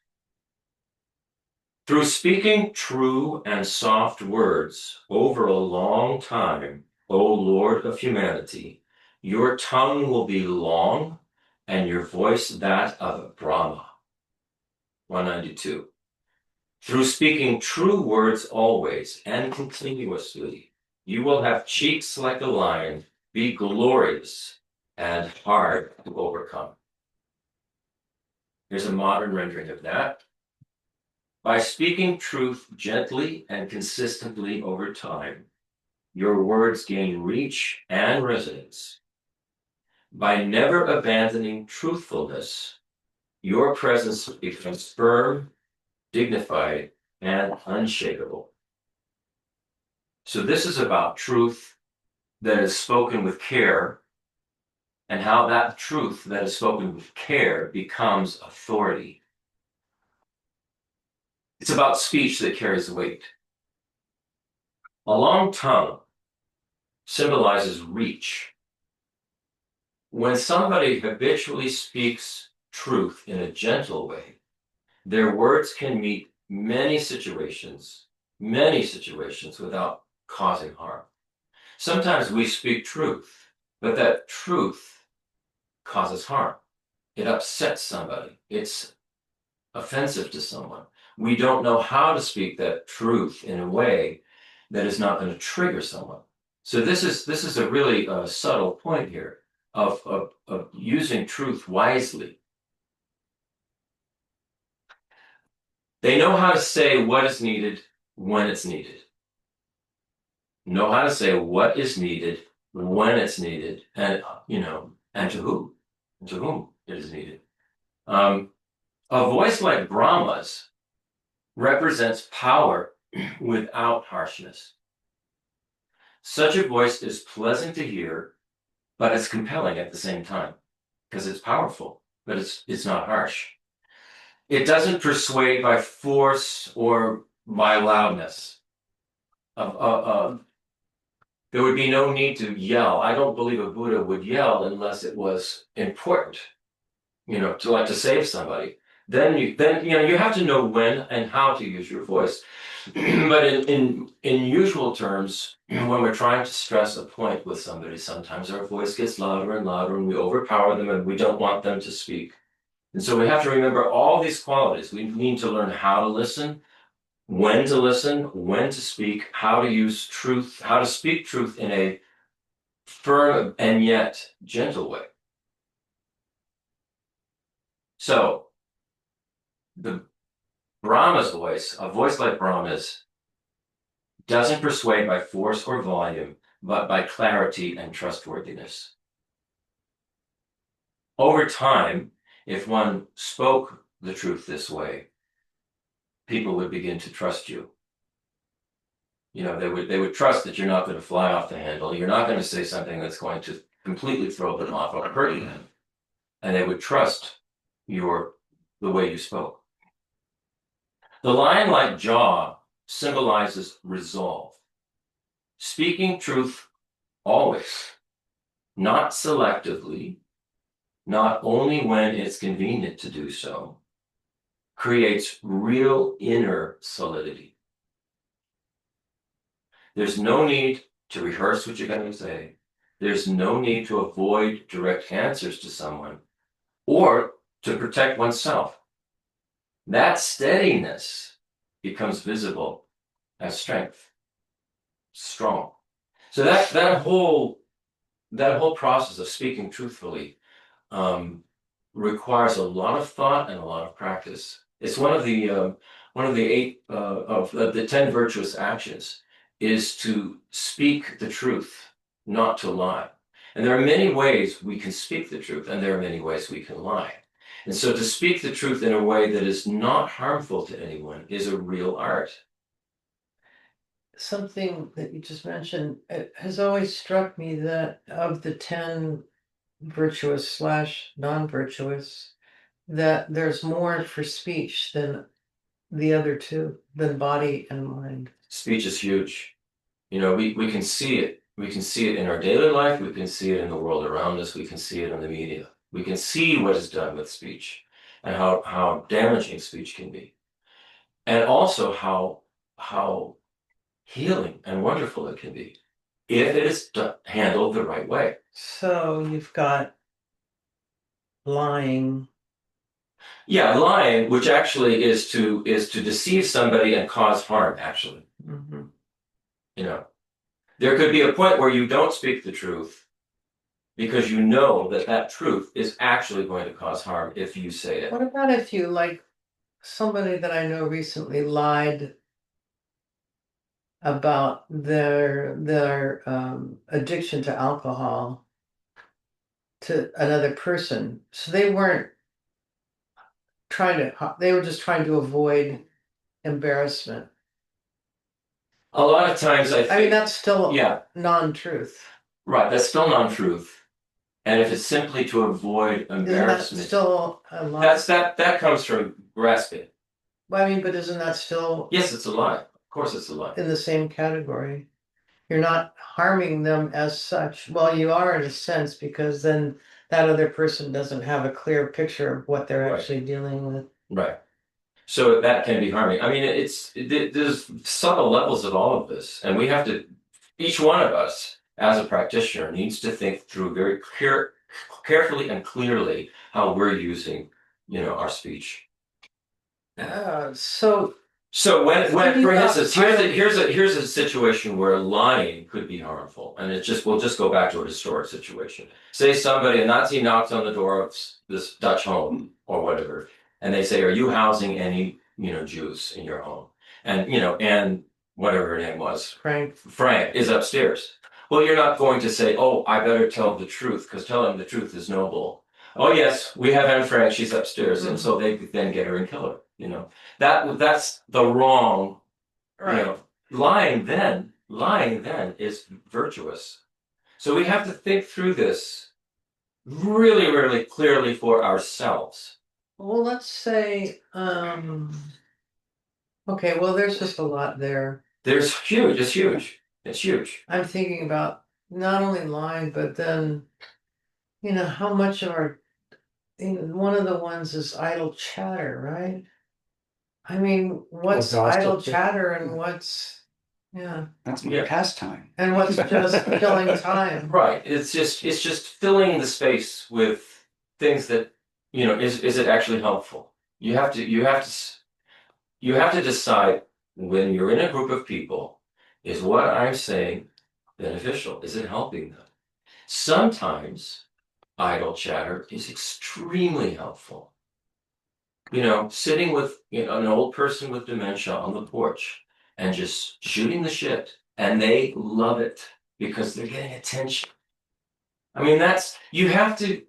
S2: Through speaking true and soft words over a long time, O Lord of humanity, your tongue will be long and your voice that of a Brahma. 192. Through speaking true words always and continuously, you will have cheeks like a lion, be glorious and hard to overcome. Here's a modern rendering of that. By speaking truth gently and consistently over time, your words gain reach and resonance. By never abandoning truthfulness, your presence becomes firm, dignified, and unshakable. So this is about truth that is spoken with care, and how that truth that is spoken with care becomes authority. It's about speech that carries weight. A long tongue symbolizes reach. When somebody habitually speaks truth in a gentle way, their words can meet many situations without causing harm. Sometimes we speak truth, but that truth causes harm. It upsets somebody. It's offensive to someone. We don't know how to speak that truth in a way that is not going to trigger someone. So this is a really subtle point here of using truth wisely. They know how to say what is needed when it's needed. Know how to say what is needed when it's needed, and and to who, and to whom it is needed. A voice like Brahma's represents power without harshness. Such a voice is pleasant to hear, but it's compelling at the same time, because it's powerful, but it's not harsh. It doesn't persuade by force or by loudness. There would be no need to yell. I don't believe a Buddha would yell unless it was important, to save somebody. Then you have to know when and how to use your voice. But in usual terms, when we're trying to stress a point with somebody, sometimes our voice gets louder and louder, and we overpower them, and we don't want them to speak. And so we have to remember all these qualities. We need to learn how to listen, when to speak, how to use truth, how to speak truth in a firm and yet gentle way. So the Brahma's voice, a voice like Brahma's, doesn't persuade by force or volume, but by clarity and trustworthiness. Over time, if one spoke the truth this way, people would begin to trust you. They would trust that you're not going to fly off the handle. You're not going to say something that's going to completely throw them off or hurt them. And they would trust the way you spoke. The lion-like jaw symbolizes resolve. Speaking truth always, not selectively, not only when it's convenient to do so, creates real inner solidity. There's no need to rehearse what you're going to say. There's no need to avoid direct answers to someone or to protect oneself. That steadiness becomes visible as strength, strong. So that whole process of speaking truthfully requires a lot of thought and a lot of practice. It's one of the 8 of the 10 virtuous actions is to speak the truth, not to lie. And there are many ways we can speak the truth, and there are many ways we can lie. And so to speak the truth in a way that is not harmful to anyone is a real art.
S1: Something that you just mentioned, it has always struck me that of the 10 virtuous / non-virtuous, that there's more for speech than the other two, than body and mind.
S2: Speech is huge. You know, we can see it. We can see it in our daily life. We can see it in the world around us. We can see it in the media. We can see what is done with speech and how damaging speech can be. And also how healing and wonderful it can be if it is handled the right way.
S1: So you've got lying.
S2: Yeah, lying, which actually is to deceive somebody and cause harm, actually.
S1: Mhm.
S2: You know, there could be a point where you don't speak the truth because you know that that truth is actually going to cause harm if you say it.
S1: What about if you, like, somebody that I know recently lied about their addiction to alcohol to another person? So they weren't they were just trying to avoid embarrassment.
S2: A lot of times I
S1: I mean,
S2: think,
S1: that's still
S2: yeah,
S1: non-truth.
S2: right, that's still non-truth. And if it's simply to avoid
S1: Isn't that
S2: embarrassment,
S1: still a lie?
S2: that comes from grasping.
S1: Well, I mean, but isn't that still
S2: Yes, it's a lie. Of course it's a lie.
S1: in the same category? You're not harming them as such. Well, you are in a sense, because then that other person doesn't have a clear picture of what they're
S2: Right.
S1: actually dealing with.
S2: Right. So that can be harming. I mean, there's subtle levels of all of this, and we have to, each one of us as a practitioner needs to think through very carefully and clearly how we're using, our speech.
S1: So
S2: So when
S1: you
S2: for
S1: got
S2: instance, here's a situation where lying could be harmful, and we'll just go back to a historic situation. Say a Nazi knocks on the door of this Dutch home or whatever, and they say, "Are you housing any Jews in your home?" And whatever her name was, Frank is upstairs. Well, you're not going to say, "Oh, I better tell the truth," because telling the truth is noble. Oh yes, we have Anne Frank. She's upstairs, and so they then get her and kill her. That's the wrong.
S1: right.
S2: Lying then is virtuous. So we have to think through this really, really clearly for ourselves.
S1: Well, let's say, okay, well, there's just a lot there.
S2: It's huge. It's huge.
S1: I'm thinking about not only lying, but then, how much of one of the ones is idle chatter, right? I mean, what's
S3: gossip,
S1: idle
S3: yeah.
S1: chatter and what's, yeah,
S4: That's my
S2: Yeah.
S4: pastime.
S1: and what's just killing time?
S2: Right. It's just filling the space with things that, is it actually helpful? You have to decide when you're in a group of people, is what I'm saying beneficial? Is it helping them? Sometimes idle chatter is extremely helpful. Sitting with an old person with dementia on the porch and just shooting the shit, and they love it because they're getting attention. I mean, you have to,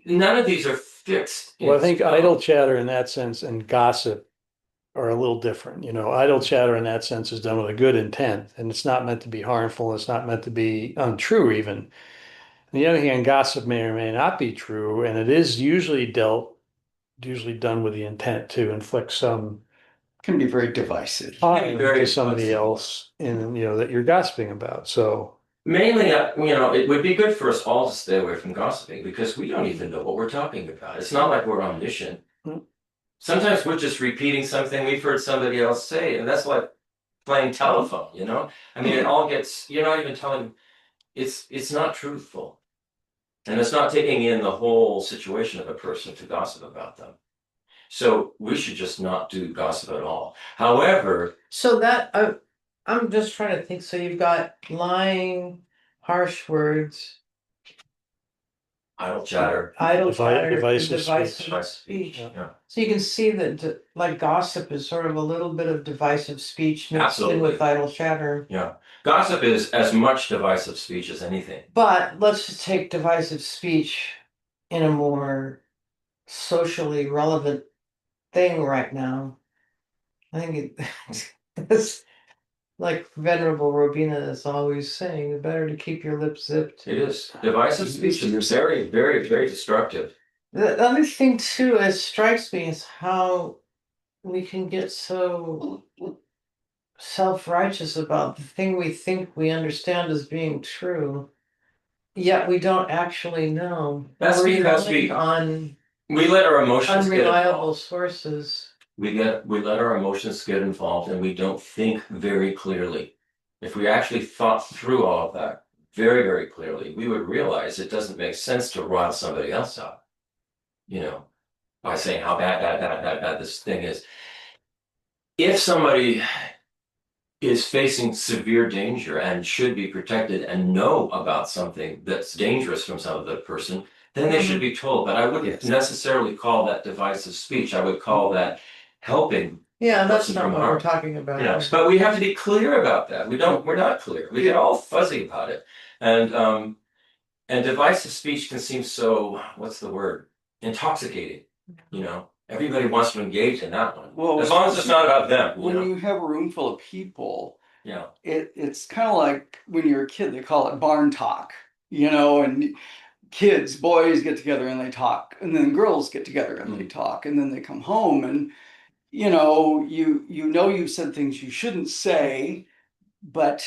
S2: none of these are fixed.
S3: Well, I think idle chatter in that sense and gossip are a little different. Idle chatter in that sense is done with a good intent, and it's not meant to be harmful. It's not meant to be untrue, even. On the other hand, gossip may or may not be true, and it is usually done with the intent to inflict some
S4: Can be very divisive.
S3: harm
S2: very
S3: to somebody
S2: flexible.
S3: else that you're gossiping about. So
S2: Mainly, it would be good for us all to stay away from gossiping because we don't even know what we're talking about. It's not like we're omniscient.
S3: Hmm.
S2: Sometimes we're just repeating something we've heard somebody else say, and that's like playing telephone. I mean, it all gets, you're not even telling, it's not truthful. And it's not taking in the whole situation of a person to gossip about them. So we should just not do gossip at all. However,
S1: So I'm just trying to think. So you've got lying, harsh words,
S2: idle chatter.
S1: idle chatter,
S3: divisive
S1: divisive
S3: speech.
S1: speech.
S2: Yeah.
S1: So you can see that, like, gossip is sort of a little bit of divisive speech mixed in with
S2: Absolutely.
S1: idle chatter.
S2: Yeah. Gossip is as much divisive speech as anything.
S1: But let's just take divisive speech in a more socially relevant thing right now. I think it's like Venerable Robina is always saying, better to keep your lips zipped.
S2: It is. Divisive speech is very, very, very destructive.
S1: The other thing too, it strikes me is how we can get so self-righteous about the thing we think we understand as being true, yet we don't actually know.
S2: That's
S1: We're
S2: because
S1: relying on
S2: we let our emotions get
S1: unreliable
S2: involved.
S1: sources.
S2: We let our emotions get involved and we don't think very clearly. If we actually thought through all of that very, very clearly, we would realize it doesn't make sense to rile somebody else up, you know, by saying how bad this thing is. If somebody is facing severe danger and should be protected and know about something that's dangerous from some other person, then they should be told. But I wouldn't
S4: Yes.
S2: necessarily call that divisive speech. I would call that helping.
S1: Yeah, that's
S2: Person
S1: not
S2: from
S1: what
S2: harm.
S1: we're talking about.
S2: You know, but we have to be clear about that. We're not clear. We get all fuzzy about it. And divisive speech can seem so, what's the word? Intoxicating. You know, everybody wants to engage in that one.
S4: Well,
S2: As long as it's not about them, you
S4: when
S2: know.
S4: you have a room full of people,
S2: Yeah.
S4: it's kind of like when you're a kid, they call it barn talk, and kids, boys get together and they talk, and then girls get together and they talk, and then they come home and you said things you shouldn't say, but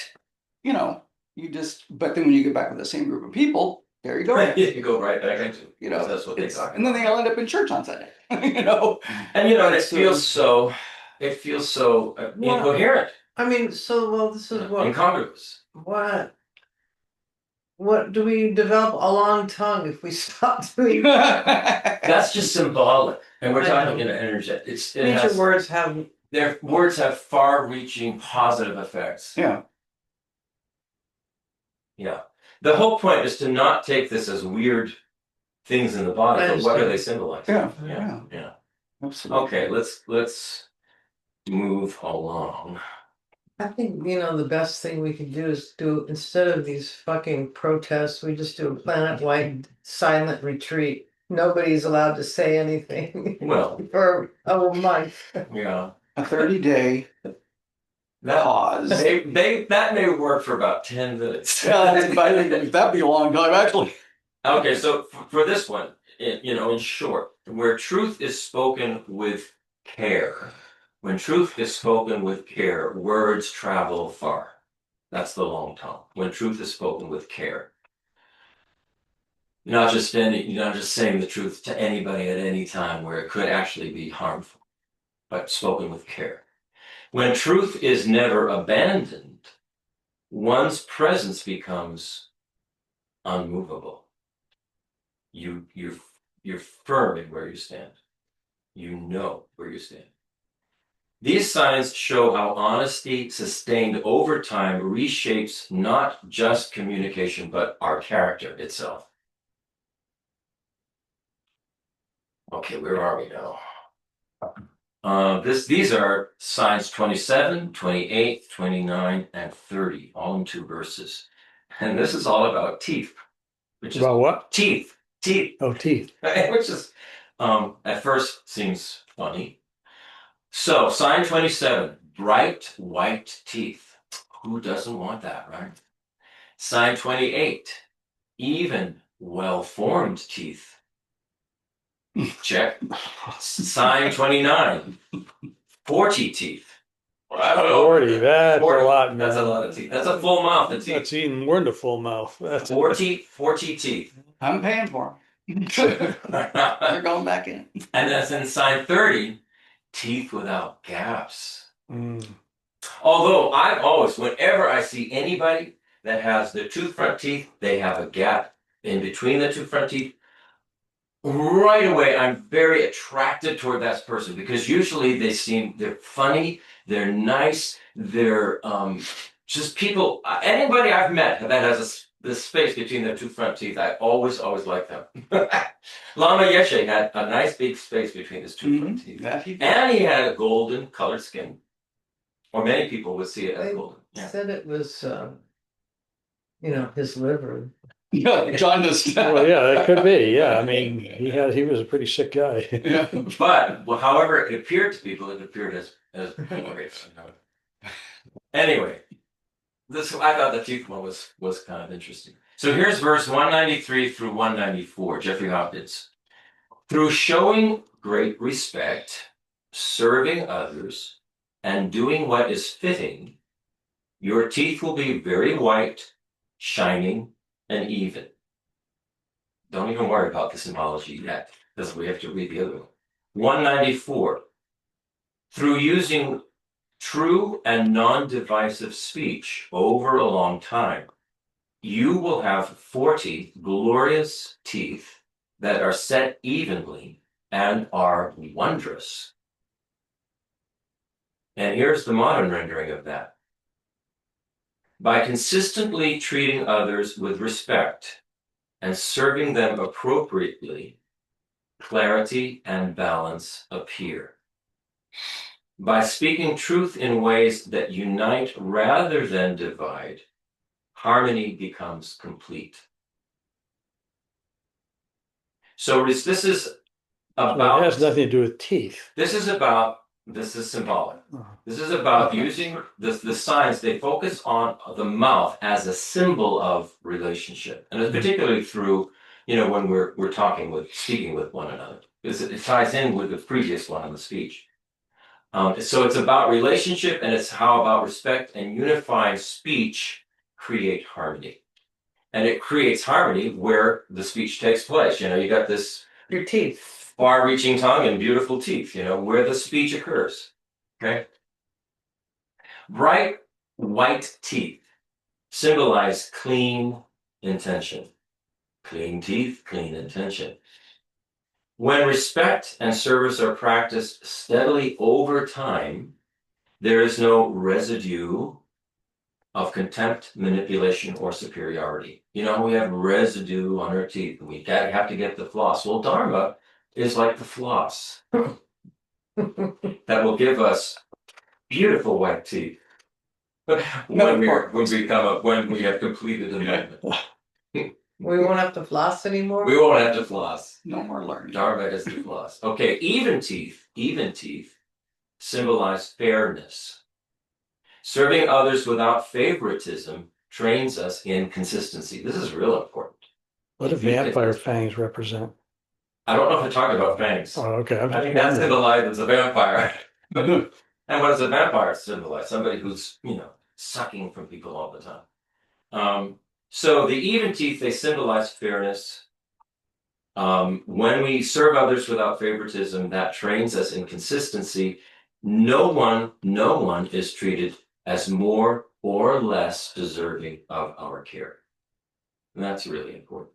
S4: but then when you get back with the same group of people, there you go.
S2: You go right back into it.
S4: You know,
S2: That's what they talk
S4: and then
S2: about.
S4: they all end up in church on Sunday.
S2: And it feels so incoherent.
S1: I mean, this is what
S2: Incongruous.
S1: what do we develop a long tongue if we stop doing that?
S2: That's just symbolic, and we're
S1: I
S2: talking
S1: know.
S2: in energy.
S1: Nature words have
S2: Their words have far-reaching positive effects.
S4: Yeah.
S2: Yeah. The whole point is to not take this as weird things in the body, but what do they symbolize?
S4: Yeah. Absolutely.
S2: Okay, let's move along.
S1: I think, the best thing we could do is instead of these fucking protests, we just do a planet-wide silent retreat. Nobody's allowed to say anything.
S2: Well,
S1: for a month.
S2: yeah.
S4: A 30-day pause.
S2: That may work for about 10 minutes.
S4: I think that'd be a long time, actually.
S2: Okay, so for this one, in short, where truth is spoken with care, when truth is spoken with care, words travel far. That's the long tongue. When truth is spoken with care. You're not just saying the truth to anybody at any time where it could actually be harmful, but spoken with care. When truth is never abandoned, one's presence becomes unmovable. You're firm in where you stand. You know where you stand. These signs show how honesty sustained over time reshapes not just communication, but our character itself. Okay, where are we now? These are signs 27, 28, 29, and 30, all in 2 verses. And this is all about teeth. Which is
S3: About what?
S2: Teeth.
S3: Oh, teeth.
S2: Which is, at first seems funny. So, sign 27, bright white teeth. Who doesn't want that, right? Sign 28, even, well-formed teeth. Check. Sign 29, 40 teeth.
S3: 40, that's
S2: 40.
S3: a lot, man.
S2: That's a lot of teeth. That's a full mouth of teeth.
S3: That's even more than a full mouth. That's
S2: 40 teeth.
S4: I'm paying for them. They're going back in.
S2: And that's in sign 30, teeth without gaps.
S3: Mm.
S2: Although whenever I see anybody that has the 2 front teeth, they have a gap in between the 2 front teeth, right away I'm very attracted toward that person because usually they're funny, they're nice, they're just people. Anybody I've met that has this space between their 2 front teeth, I always like them. Lama Yeshe had a nice big space between his 2 front teeth, and he had a golden colored skin. Or many people would see it as golden.
S1: Yeah. Said it was, his liver.
S4: Yeah, jaundice.
S3: Well, yeah, that could be. Yeah, I mean, he was a pretty sick guy.
S4: Yeah.
S2: But however it appeared to people, it appeared as anyway. I thought the teeth one was kind of interesting. So here's verse 193 through 194, Jeffrey Hopkins. Through showing great respect, serving others, and doing what is fitting, your teeth will be very white, shining, and even. Don't even worry about the symbology yet, because we have to read the other one. 194. Through using true and non-divisive speech over a long time, you will have 40 glorious teeth that are set evenly and are wondrous. And here's the modern rendering of that. By consistently treating others with respect and serving them appropriately, clarity and balance appear. By speaking truth in ways that unite rather than divide, harmony becomes complete. So this is
S3: So it
S2: about,
S3: has nothing to do with teeth.
S2: this is symbolic.
S3: Oh.
S2: This is about using the signs. They focus on the mouth as a symbol of relationship, and it's particularly through, when we're speaking with one another, because it ties in with the previous one in the speech. So it's about relationship, and it's how about respect and unifying speech create harmony, and it creates harmony where the speech takes place. You got this
S1: Your teeth.
S2: far-reaching tongue and beautiful teeth. Where the speech occurs. Okay. Bright white teeth symbolize clean intention. Clean teeth, clean intention. When respect and service are practiced steadily over time, there is no residue of contempt, manipulation, or superiority. We have residue on our teeth, and we have to get the floss. Well, Dharma is like the floss that will give us beautiful white teeth when we have completed amendment.
S1: We won't have to floss anymore.
S2: We won't have to floss.
S4: No more learning.
S2: Dharma is the floss. Okay, even teeth symbolize fairness. Serving others without favoritism trains us in consistency. This is real important.
S3: What do vampire fangs represent?
S2: I don't know if they're talking about fangs.
S3: Oh, okay.
S2: I think that symbolizes a vampire. And what does a vampire symbolize? Somebody who's, sucking from people all the time. So the even teeth, they symbolize fairness. When we serve others without favoritism, that trains us in consistency. No one is treated as more or less deserving of our care. And that's really important.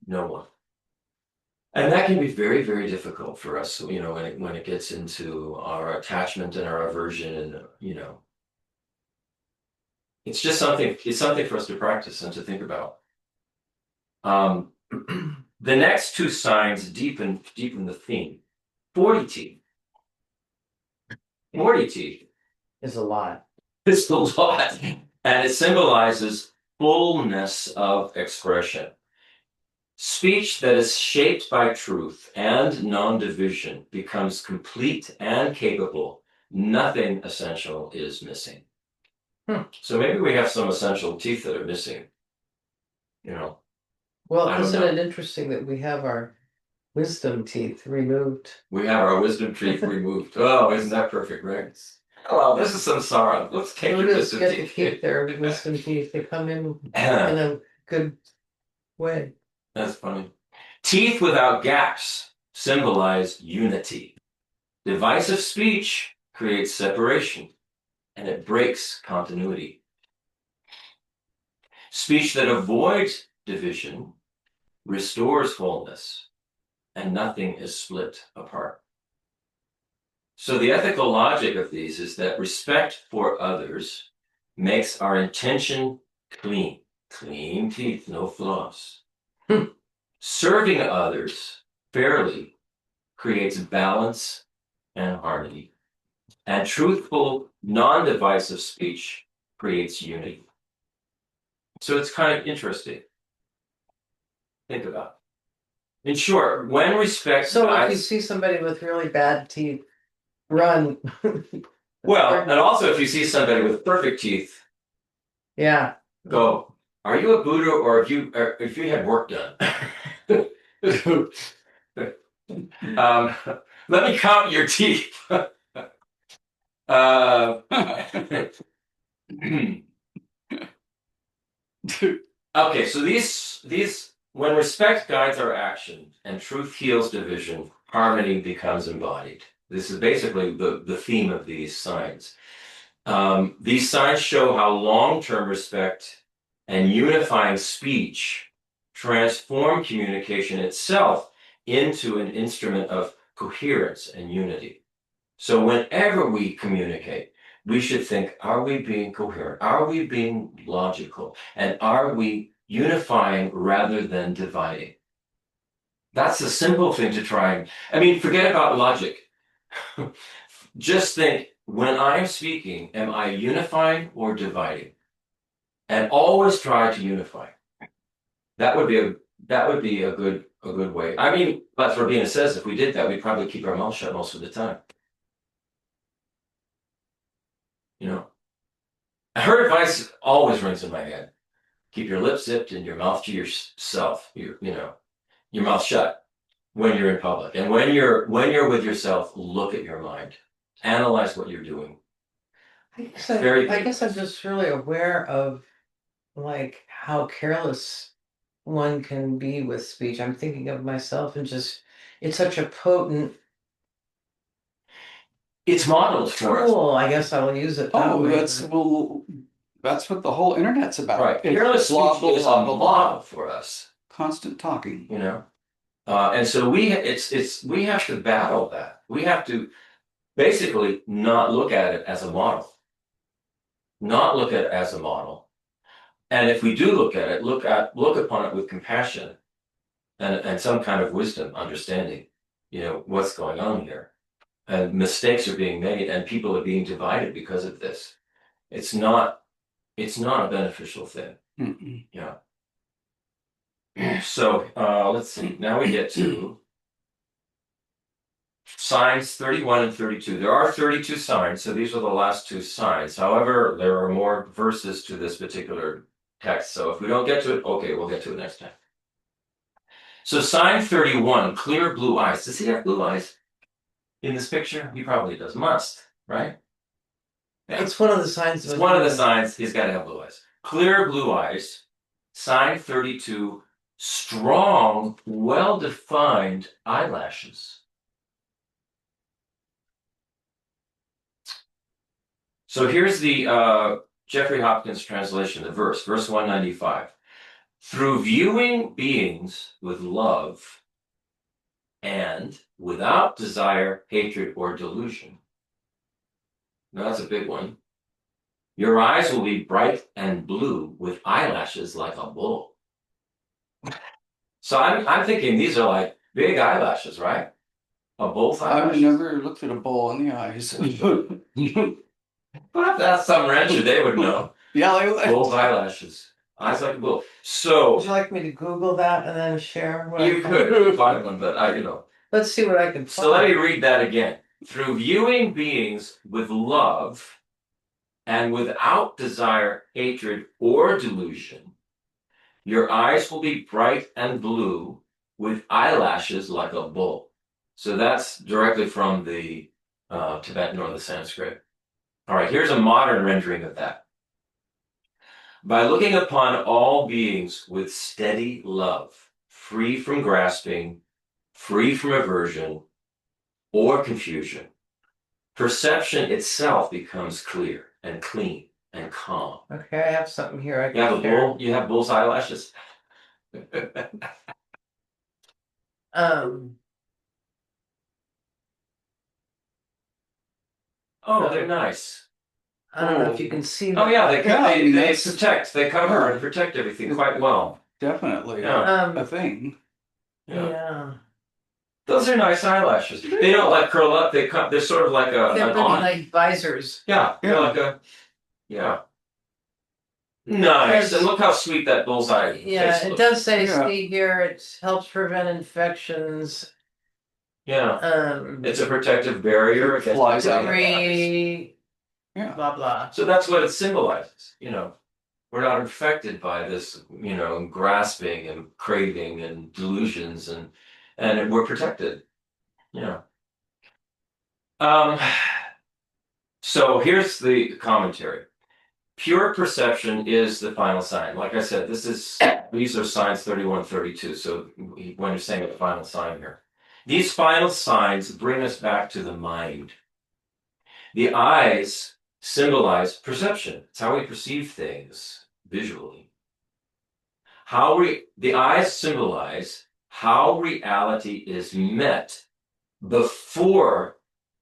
S2: No one. And that can be very, very difficult for us, when it gets into our attachment and our aversion, and it's just something for us to practice and to think about. The next two signs deepen the theme. 40 teeth. 40 teeth
S1: Is a lot.
S2: is a lot, and it symbolizes fullness of expression. Speech that is shaped by truth and non-division becomes complete and capable. Nothing essential is missing. So maybe we have some essential teeth that are missing.
S1: Well,
S2: I don't
S1: isn't
S2: know.
S1: it interesting that we have our wisdom teeth removed?
S2: We have our wisdom teeth removed. Oh, isn't that perfect, right? Oh, this is samsara. Let's take your
S1: Buddhists
S2: wisdom
S1: get to
S2: teeth.
S1: keep their wisdom teeth. They come in a good way.
S2: That's funny. Teeth without gaps symbolize unity. Divisive speech creates separation, and it breaks continuity. Speech that avoids division restores wholeness, and nothing is split apart. So the ethical logic of these is that respect for others makes our intention clean. Clean teeth, no floss. Serving others fairly creates balance and harmony. And truthful, non-divisive speech creates unity. So it's kind of interesting. Think about it. In short, when respect
S1: So if you
S2: dies,
S1: see somebody with really bad teeth, run.
S2: well, and also if you see somebody with perfect teeth,
S1: Yeah.
S2: go, are you a Buddha, or if you had work done? Let me count your teeth. Okay, so these when respect guides our action and truth heals division, harmony becomes embodied. This is basically the theme of these signs. These signs show how long-term respect and unifying speech transform communication itself into an instrument of coherence and unity. So whenever we communicate, we should think, are we being coherent? Are we being logical? And are we unifying rather than dividing? That's a simple thing to try and, I mean, forget about logic. Just think, when I'm speaking, am I unifying or dividing? And always try to unify. That would be a good way. I mean, but Rabina says if we did that, we'd probably keep our mouth shut most of the time. You know, her advice always rings in my head. Keep your lips zipped and your mouth to yourself. Your mouth shut when you're in public. And when you're with yourself, look at your mind. Analyze what you're doing.
S1: I guess I'm just really aware of like how careless one can be with speech. I'm thinking of myself and just it's such a potent
S2: It's modeled for us.
S1: tool. I guess I will use it that
S4: Oh,
S1: way.
S4: that's what the whole internet's about.
S2: Right.
S4: It's
S2: Careless
S4: blah,
S2: speech
S4: blah,
S2: is a
S4: blah, blah, blah.
S2: model for us.
S4: Constant talking.
S2: You know, and so we have to battle that. We have to basically not look at it as a model. Not look at it as a model. And if we do look at it, look upon it with compassion and some kind of wisdom, understanding, you know, what's going on here. And mistakes are being made and people are being divided because of this. It's not a beneficial thing.
S4: Mm-mm.
S2: Yeah. So let's see. Now we get to signs 31 and 32. There are 32 signs, so these are the last two signs. However, there are more verses to this particular text. So if we don't get to it, okay, we'll get to it next time. So sign 31, clear blue eyes. Does he have blue eyes in this picture? He probably does. Must, right? Yeah.
S1: It's one of the signs.
S2: It's one of the signs. He's got to have blue eyes. Clear blue eyes. Sign 32, strong, well-defined eyelashes. So here's the Jeffrey Hopkins translation, the verse 195. Through viewing beings with love and without desire, hatred, or delusion. Now that's a big one. Your eyes will be bright and blue with eyelashes like a bull. So I'm thinking these are like big eyelashes, right? A bull's eyelashes.
S4: I've never looked at a bull in the eyes.
S2: But if that's some rancher, they would know.
S4: Yeah, like
S2: Bull's eyelashes. Eyes like a bull. So
S1: Would you like me to Google that and then share what
S2: you
S1: I find?
S2: could find one, but
S1: Let's see what I can find.
S2: So let me read that again. Through viewing beings with love and without desire, hatred, or delusion, your eyes will be bright and blue with eyelashes like a bull. So that's directly from the Tibetan or the Sanskrit. All right, here's a modern rendering of that. By looking upon all beings with steady love, free from grasping, free from aversion or confusion, perception itself becomes clear and clean and calm.
S1: Okay, I have something here. I
S2: You have
S1: can share.
S2: you have bull's eyelashes? Oh, they're nice.
S1: I don't know if you can see.
S2: Oh yeah, they
S4: that's-
S2: protect, they cover and protect everything quite well.
S4: definitely
S2: Yeah.
S4: a thing.
S1: Yeah.
S2: Those are nice eyelashes. They don't like curl up. They're sort of like
S1: They're
S2: an
S1: really
S2: on.
S1: like visors.
S2: Yeah, they're
S4: Yeah.
S2: like nice.
S1: Because-
S2: And look how sweet that bullseye
S1: Yeah,
S2: face
S1: it
S2: looks.
S1: does say,
S4: Yeah.
S1: see here, it helps prevent infections.
S2: Yeah, it's a protective barrier against
S4: Flies out.
S1: Debris,
S4: Yeah.
S1: blah blah.
S2: So that's what it symbolizes. We're not infected by this, grasping and craving and delusions, and we're protected. Yeah. Um, so here's the commentary. Pure perception is the final sign. Like I said, these are signs 31, 32. So when you're saying the final sign here, these final signs bring us back to the mind. The eyes symbolize perception. It's how we perceive things visually. The eyes symbolize how reality is met before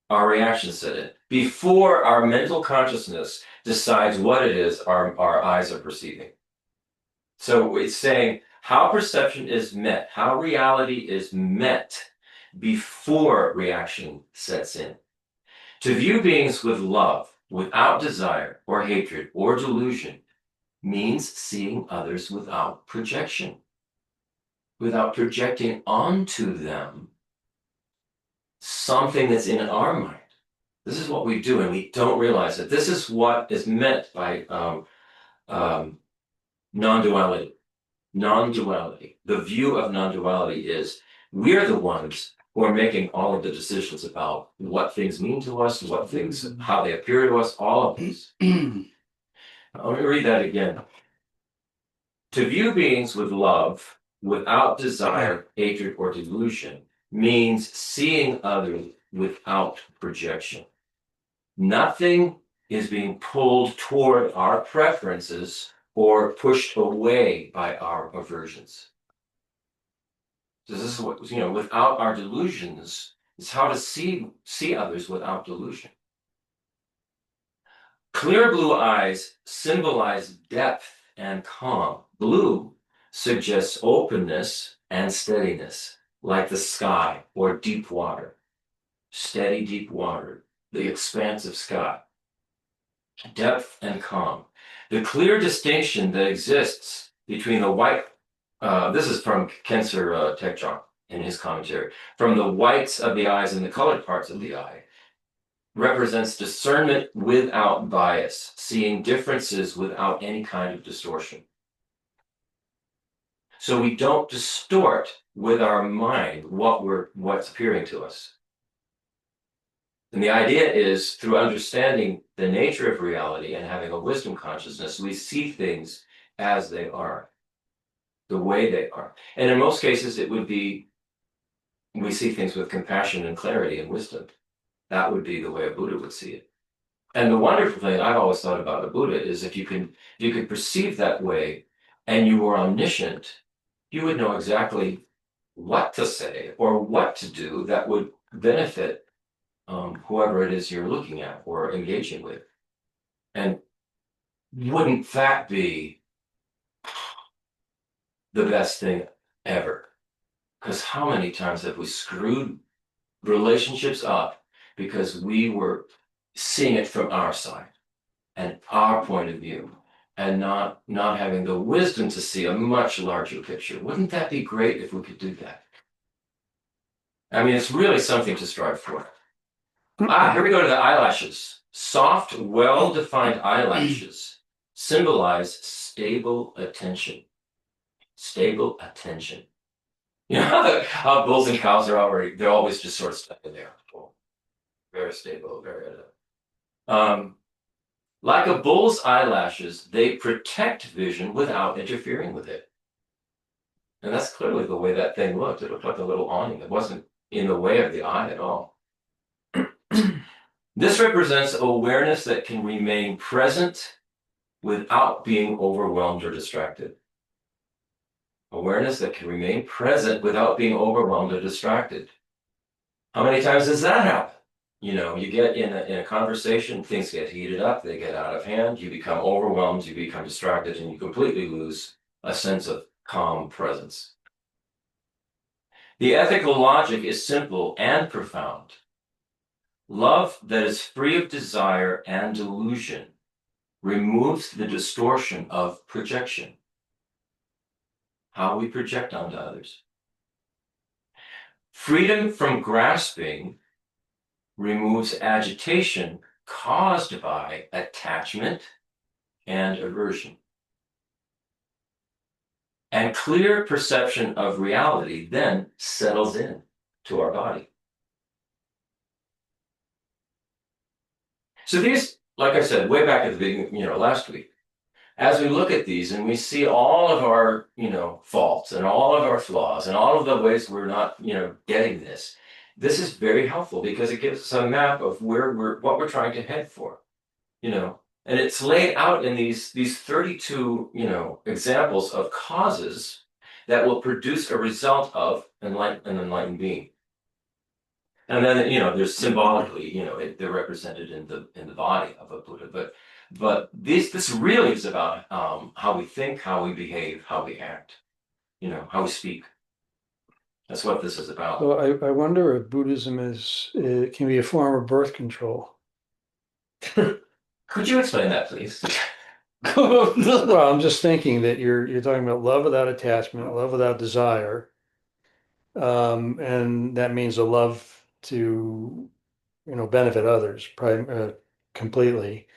S2: our reaction set in, before our mental consciousness decides what it is our eyes are perceiving. So it's saying how perception is met, how reality is met before reaction sets in. To view beings with love, without desire or hatred or delusion, means seeing others without projection, without projecting onto them something that's in our mind. This is what we do, and we don't realize it. This is what is meant by non-duality. Non-duality. The view of non-duality is we're the ones who are making all of the decisions about what things mean to us, how they appear to us, all of this. Let me read that again. To view beings with love, without desire, hatred, or delusion, means seeing others without projection. Nothing is being pulled toward our preferences or pushed away by our aversions. So this is what, without our delusions, is how to see others without delusion. Clear blue eyes symbolize depth and calm. Blue suggests openness and steadiness, like the sky or deep water. Steady, deep water, the expansive sky. Depth and calm. The clear distinction that exists between the white, this is from Kensur Tekchon in his commentary, from the whites of the eyes and the colored parts of the eye, represents discernment without bias, seeing differences without any kind of distortion. So we don't distort with our mind what's appearing to us. And the idea is through understanding the nature of reality and having a wisdom consciousness, we see things as they are, the way they are. And in most cases, it would be, we see things with compassion and clarity and wisdom. That would be the way a Buddha would see it. And the wonderful thing I've always thought about a Buddha is if you could perceive that way and you were omniscient, you would know exactly what to say or what to do that would benefit whoever it is you're looking at or engaging with. And wouldn't that be the best thing ever? Because how many times have we screwed relationships up because we were seeing it from our side and our point of view and not having the wisdom to see a much larger picture? Wouldn't that be great if we could do that? I mean, it's really something to strive for. Here we go to the eyelashes. Soft, well-defined eyelashes symbolize stable attention. Stable attention. You know how bulls and cows they're always just sort of stuck in there. Very stable, very like a bull's eyelashes, they protect vision without interfering with it. And that's clearly the way that thing looked. It looked like a little awning. It wasn't in the way of the eye at all. This represents awareness that can remain present without being overwhelmed or distracted. Awareness that can remain present without being overwhelmed or distracted. How many times does that happen? You get in a conversation, things get heated up, they get out of hand, you become overwhelmed, you become distracted, and you completely lose a sense of calm presence. The ethical logic is simple and profound. Love that is free of desire and delusion removes the distortion of projection. How we project onto others. Freedom from grasping removes agitation caused by attachment and aversion. And clear perception of reality then settles in to our body. So these, like I said, way back at the beginning, last week, as we look at these and we see all of our, faults and all of our flaws and all of the ways we're not, getting this is very helpful because it gives us a map of what we're trying to head for, and it's laid out in these 32, examples of causes that will produce a result of an enlightened being. And then, there's symbolically, they're represented in the body of a Buddha. But this really is about how we think, how we behave, how we act, how we speak. That's what this is about.
S3: Well, I wonder if Buddhism can be a form of birth control.
S2: Could you explain that, please?
S3: Well, I'm just thinking that you're talking about love without attachment, love without desire. And that means a love to, benefit others completely.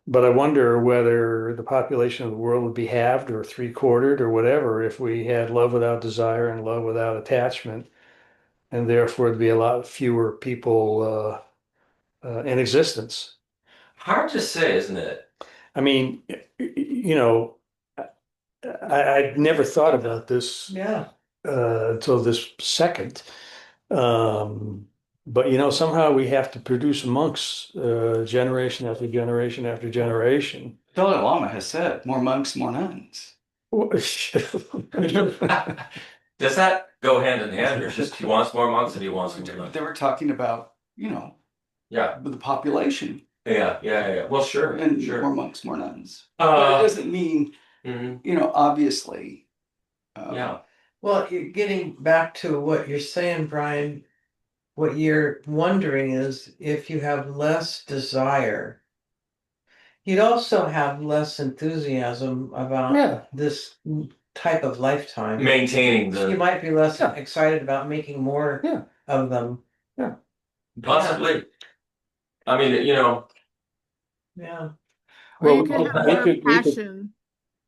S3: But I wonder whether the population of the world would be halved or three-quartered or whatever if we had love without desire and love without attachment. And therefore, there'd be a lot fewer people in existence.
S2: Hard to say, isn't it?
S3: I mean, I'd never thought about this
S1: Yeah.
S3: until this second. But somehow we have to produce monks generation after generation after generation.
S4: Dalai Lama has said, more monks, more nuns.
S2: Does that go hand in hand, or just he wants more monks and he wants more nuns?
S4: They were talking about,
S2: Yeah,
S4: the population
S2: yeah. Well, sure,
S4: and
S2: sure.
S4: more monks, more nuns. But it doesn't mean,
S2: Mhm.
S4: Obviously.
S2: Yeah.
S1: Well, you're getting back to what you're saying, Brian. What you're wondering is if you have less desire, you'd also have less enthusiasm about this type of lifetime.
S2: Maintaining
S1: You
S2: the
S1: might be less excited about making more of them.
S2: possibly. I mean,
S1: Yeah.
S5: Or
S3: Well,
S5: you could have
S3: we
S5: more
S3: could-
S5: passion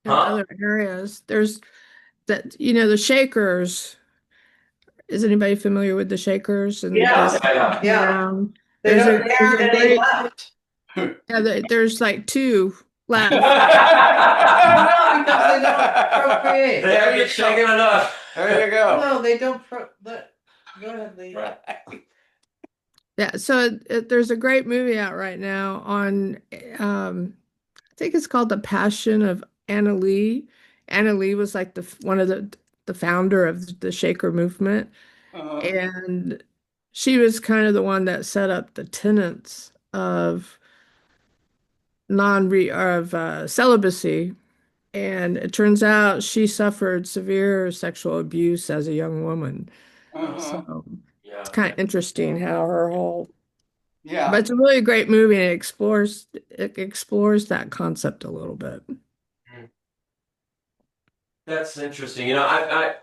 S5: in
S2: Huh?
S5: other areas. There's that, the Shakers. Is anybody familiar with the Shakers? And
S1: Yeah.
S2: yeah.
S1: They
S5: There's
S1: don't have
S5: a
S1: any
S5: great,
S1: left.
S5: there's like two left.
S1: No, because they don't procreate.
S2: They haven't been shaken enough.
S4: There you go.
S1: No, they don't go ahead, Lee.
S5: Yeah, so there's a great movie out right now on, I think it's called The Passion of Anna Lee. Anna Lee was like one of the founder of the Shaker movement, and she was kind of the one that set up the tenets of celibacy. And it turns out she suffered severe sexual abuse as a young woman. So
S2: Yeah.
S5: it's kind of interesting how her whole,
S4: Yeah.
S5: but it's a really great movie and it explores that concept a little bit.
S2: That's interesting. I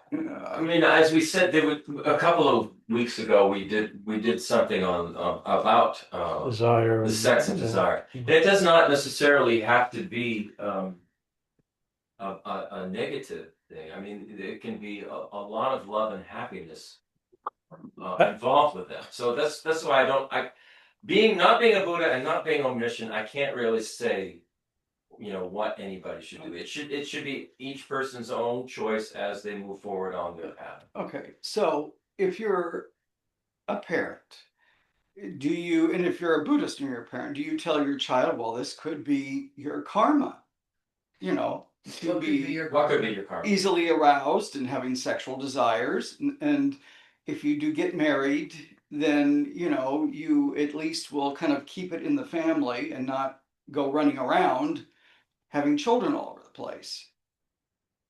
S2: mean, as we said, a couple of weeks ago we did something on about
S3: desire,
S2: the sex and desire. And it does not necessarily have to be a negative thing. I mean, it can be a lot of love and happiness involved with them. So that's why not being a Buddha and not being omniscient, I can't really say what anybody should do. It should be each person's own choice as they move forward on their path.
S4: Okay, so if you're a parent, and if you're a Buddhist and you're a parent, do you tell your child, well, this could be your karma, to
S1: What could be your
S2: karma?
S4: Easily aroused and having sexual desires, and if you do get married, then you at least will kind of keep it in the family and not go running around having children all over the place.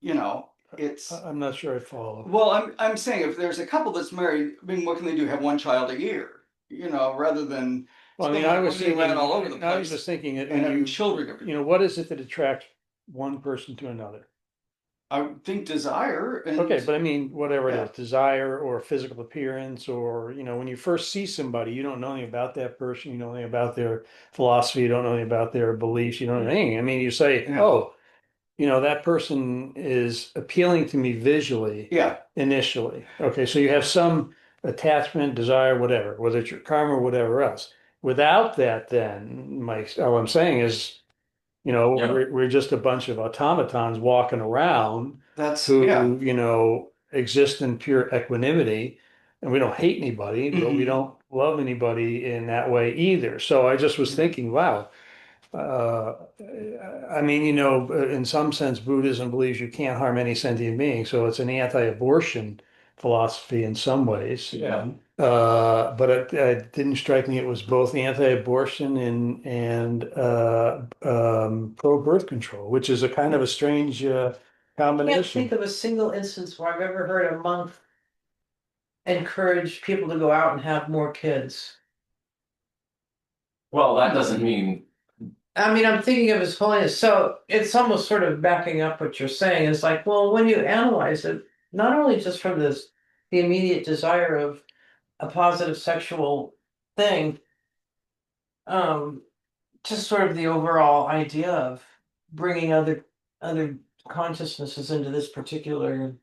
S3: I'm not sure I follow.
S4: Well, I'm saying if there's a couple that's married, I mean, what can they do? Have one child a year, rather than
S3: Well, I mean, I was
S4: running
S3: thinking,
S4: around all over the
S3: I was
S4: place
S3: just thinking that
S4: and having children every
S3: what is it that attracts one person to another?
S4: I would think desire and
S3: Okay, but I mean, whatever it is, desire or physical appearance, or when you first see somebody, you don't know anything about that person, you don't know anything about their philosophy, you don't know anything about their beliefs, you don't know anything. I mean, you say, that person is appealing to me visually initially. Okay, so you have some attachment, desire, whatever, whether it's your karma or whatever else. without that, then all I'm saying is,
S2: Yeah.
S3: we're just a bunch of automatons walking around
S4: That's
S3: who,
S4: yeah.
S3: exist in pure equanimity, and we don't hate anybody, but we
S4: Mhm.
S3: don't love anybody in that way either. So I just was thinking, wow. Uh, I mean, in some sense, Buddhism believes you can't harm any sentient being, so it's an anti-abortion philosophy in some ways.
S2: Yeah.
S3: But it didn't strike me it was both anti-abortion and pro-birth control, which is a kind of a strange
S1: I can't
S3: combination.
S1: think of a single instance where I've ever heard a monk encourage people to go out and have more kids.
S2: Well, that doesn't mean.
S1: I mean, I'm thinking of His Holiness. So it's almost sort of backing up what you're saying. It's like, well, when you analyze it, not only just from the immediate desire of a positive sexual thing, um, just sort of the overall idea of bringing other consciousnesses into this particular.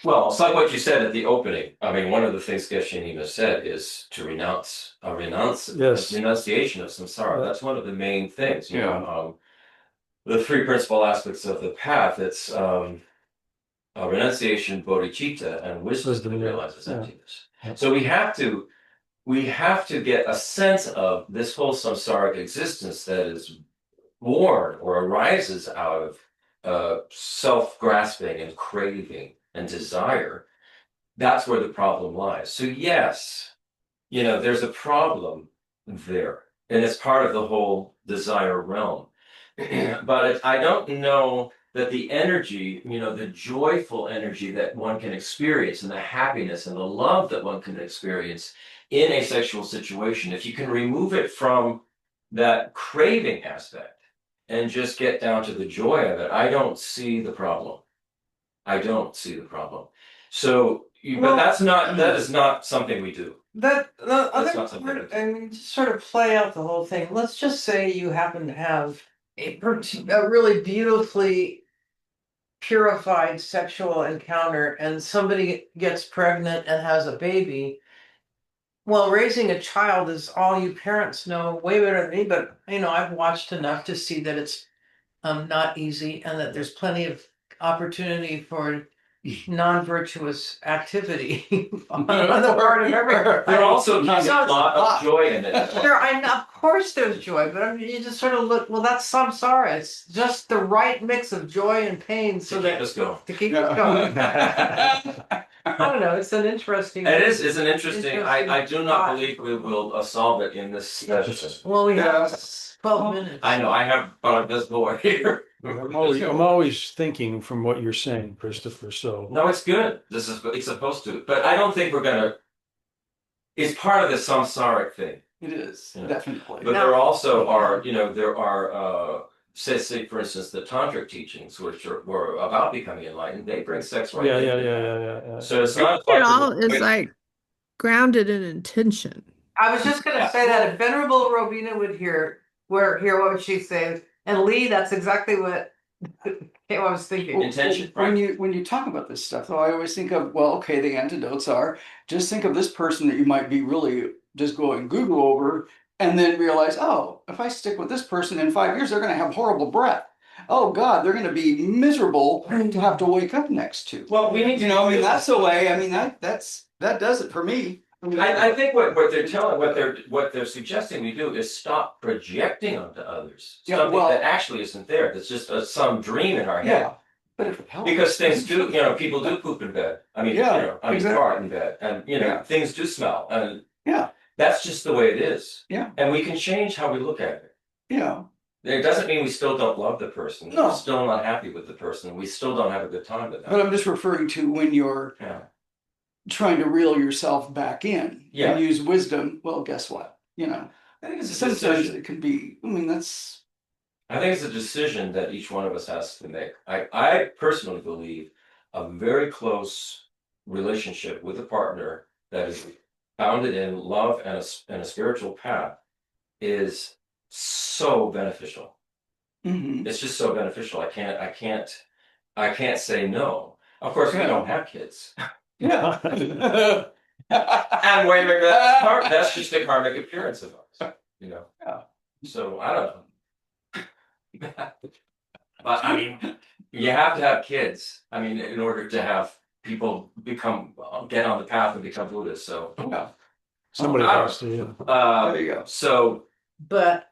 S2: Well, it's like what you said at the opening. I mean, one of the things Geshe Nima said is to renounce
S3: Yes.
S2: renunciation of samsara. That's one of the main things.
S4: Yeah.
S2: The three principal aspects of the path. It's renunciation, bodhicitta, and wisdom that
S3: Wisdom, yeah.
S2: realizes
S3: Yeah.
S2: emptiness. So we have to get a sense of this whole samsaric existence that is born or arises out of self-grasping and craving and desire. That's where the problem lies. So yes, there's a problem there, and it's part of the whole desire realm. But I don't know that the energy, the joyful energy that one can experience, and the happiness and the love that one can experience in a sexual situation, if you can remove it from that craving aspect and just get down to the joy of it, I don't see the problem. I don't see the problem. So,
S1: Well,
S2: but that is not something we do.
S1: That the
S2: That's
S1: other
S2: not something
S1: part,
S2: we do.
S1: I mean, just sort of play out the whole thing. Let's just say you happen to have a really beautifully purified sexual encounter, and somebody gets pregnant and has a baby. Well, raising a child is all you parents know way better than me, but I've watched enough to see that it's not easy, and that there's plenty of opportunity for non-virtuous activity on the part of everybody.
S2: There also
S4: Not
S2: can be a lot of joy in it.
S1: Sure, of course there's joy, but I mean, you just sort of look. Well, that's samsara. It's just the right mix of joy and pain, so
S2: To keep us going.
S1: to keep us going. I don't know. It's an interesting.
S2: It is. It's an interesting. I do not
S1: thought.
S2: believe we will solve it in this session.
S1: Well, we have
S4: Yeah.
S1: 12 minutes.
S2: I know. I have this boy here.
S3: I'm always thinking from what you're saying, Christopher. So
S2: No, it's good. It's supposed to. But I don't think we're gonna. It's part of the samsaric thing.
S4: It is,
S2: Yeah.
S4: definitely.
S2: But there also are, there are, say for instance, the tantric teachings, which were about becoming enlightened. They bring sex right into that.
S3: yeah.
S2: So it's
S5: I
S2: not.
S5: think it all is like grounded in intention.
S1: I was just going to say that if Venerable Robina would hear what would she say? And Lee, that's exactly what I was thinking.
S2: Intention,
S4: When
S2: right?
S4: when you talk about this stuff, though, I always think of, well, okay, the antidotes are just think of this person that you might be really just going Google over, and then realize, oh, if I stick with this person in 5 years, they're going to have horrible breath. Oh God, they're going to be miserable to have to wake up next to.
S2: Well, we need to.
S4: I mean, that's the way. I mean, that does it for me.
S2: I think what they're suggesting we do is stop projecting onto others
S4: Yeah,
S2: something
S4: well-
S2: that actually isn't there. That's just some dream in our head.
S4: Yeah, but if it helps.
S2: Because things do, people do poop in bed. I mean,
S4: Yeah, exactly.
S2: fart in bed, and
S4: Yeah.
S2: things do smell, and
S4: Yeah.
S2: that's just the way it is.
S4: Yeah.
S2: And we can change how we look at it.
S4: Yeah.
S2: It doesn't mean we still don't love the person.
S4: No.
S2: We're still not happy with the person. We still don't have a good time with
S4: But
S2: them.
S4: I'm just referring to when you're
S2: Yeah.
S4: trying to reel yourself back in
S2: Yeah.
S4: and use wisdom. Well, guess what?
S2: I think it's a
S4: Sometimes
S2: decision.
S4: it can be. I mean, that's.
S2: I think it's a decision that each one of us has to make. I personally believe a very close relationship with a partner that is founded in love and a spiritual path is so beneficial.
S4: Mhm.
S2: It's just so beneficial. I can't say no. Of course, we
S4: Yeah.
S2: don't have kids.
S4: Yeah.
S2: And wait a minute, that's just the karmic appearance of us, you know?
S4: Yeah.
S2: So I don't know. But I mean, you have to have kids. I mean, in order to have people get on the path and become Buddhists. So
S4: Yeah.
S3: Somebody
S2: I don't
S3: has to, yeah.
S4: There you go.
S2: So
S1: But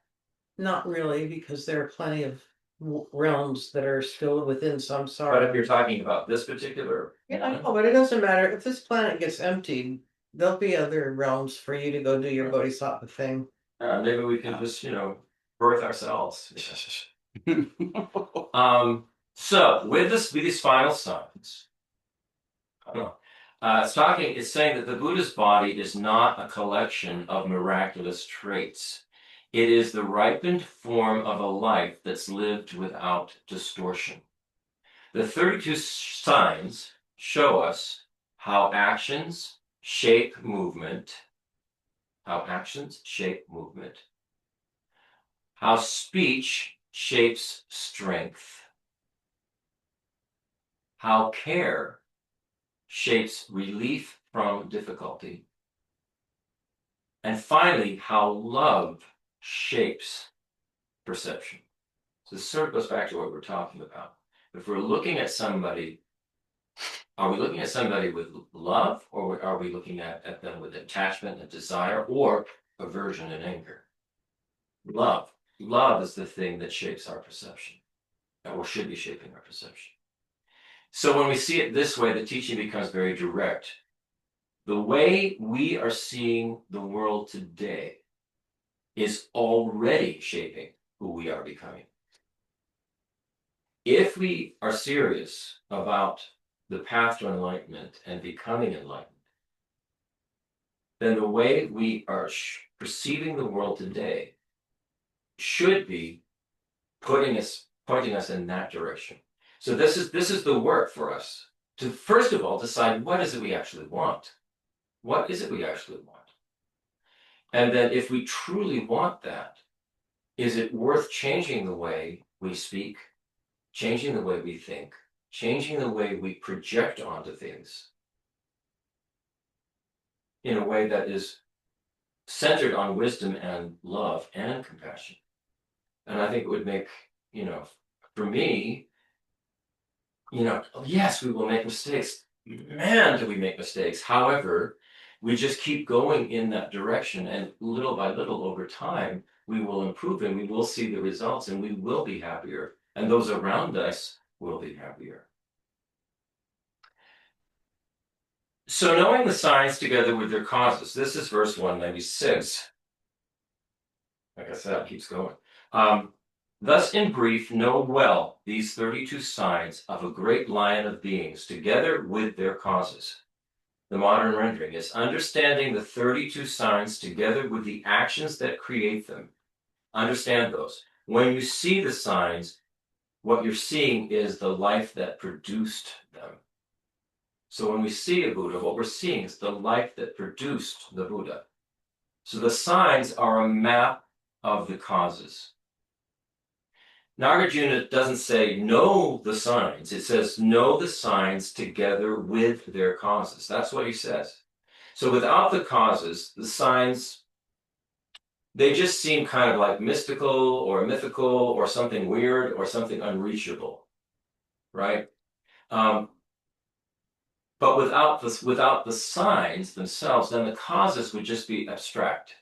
S1: not really, because there are plenty of realms that are still within
S2: but if
S1: samsara.
S2: you're talking about this particular
S1: Yeah, I know, but it doesn't matter. If this planet gets emptied, there'll be other realms for you to go do your bodhisattva thing.
S2: maybe we can just, birth ourselves. So with these final signs, I don't know. It's saying that the Buddha's body is not a collection of miraculous traits. It is the ripened form of a life that's lived without distortion. The 32 signs show us how actions shape movement, how speech shapes strength, how care shapes relief from difficulty, and finally, how love shapes perception. So this sort of goes back to what we're talking about. If we're looking at somebody, are we looking at somebody with love, or are we looking at them with attachment and desire, or aversion and anger? Love. Love is the thing that shapes our perception, or should be shaping our perception. So when we see it this way, the teaching becomes very direct. The way we are seeing the world today is already shaping who we are becoming. If we are serious about the path to enlightenment and becoming enlightened, then the way we are perceiving the world today should be pointing us in that direction. So this is the work for us to, first of all, decide what is it we actually want. What is it we actually want? And then if we truly want that, is it worth changing the way we speak, changing the way we think, changing the way we project onto things in a way that is centered on wisdom and love and compassion? And I think it would make, for me, yes, we will make mistakes. Man, do we make mistakes. However, we just keep going in that direction, and little by little over time, we will improve and we will see the results and we will be happier. And those around us will be happier. So knowing the signs together with their causes, this is verse 196. Like I said, it keeps going. Thus, in brief, know well these 32 signs of a great lion of beings together with their causes. The modern rendering is understanding the 32 signs together with the actions that create them. Understand those. When you see the signs, what you're seeing is the life that produced them. So when we see a Buddha, what we're seeing is the life that produced the Buddha. So the signs are a map of the causes. Nagarjuna doesn't say know the signs. It says know the signs together with their causes. That's what he says. So without the causes, the signs, they just seem kind of like mystical or mythical or something weird or something unreachable, right? But without the signs themselves, then the causes would just be abstract.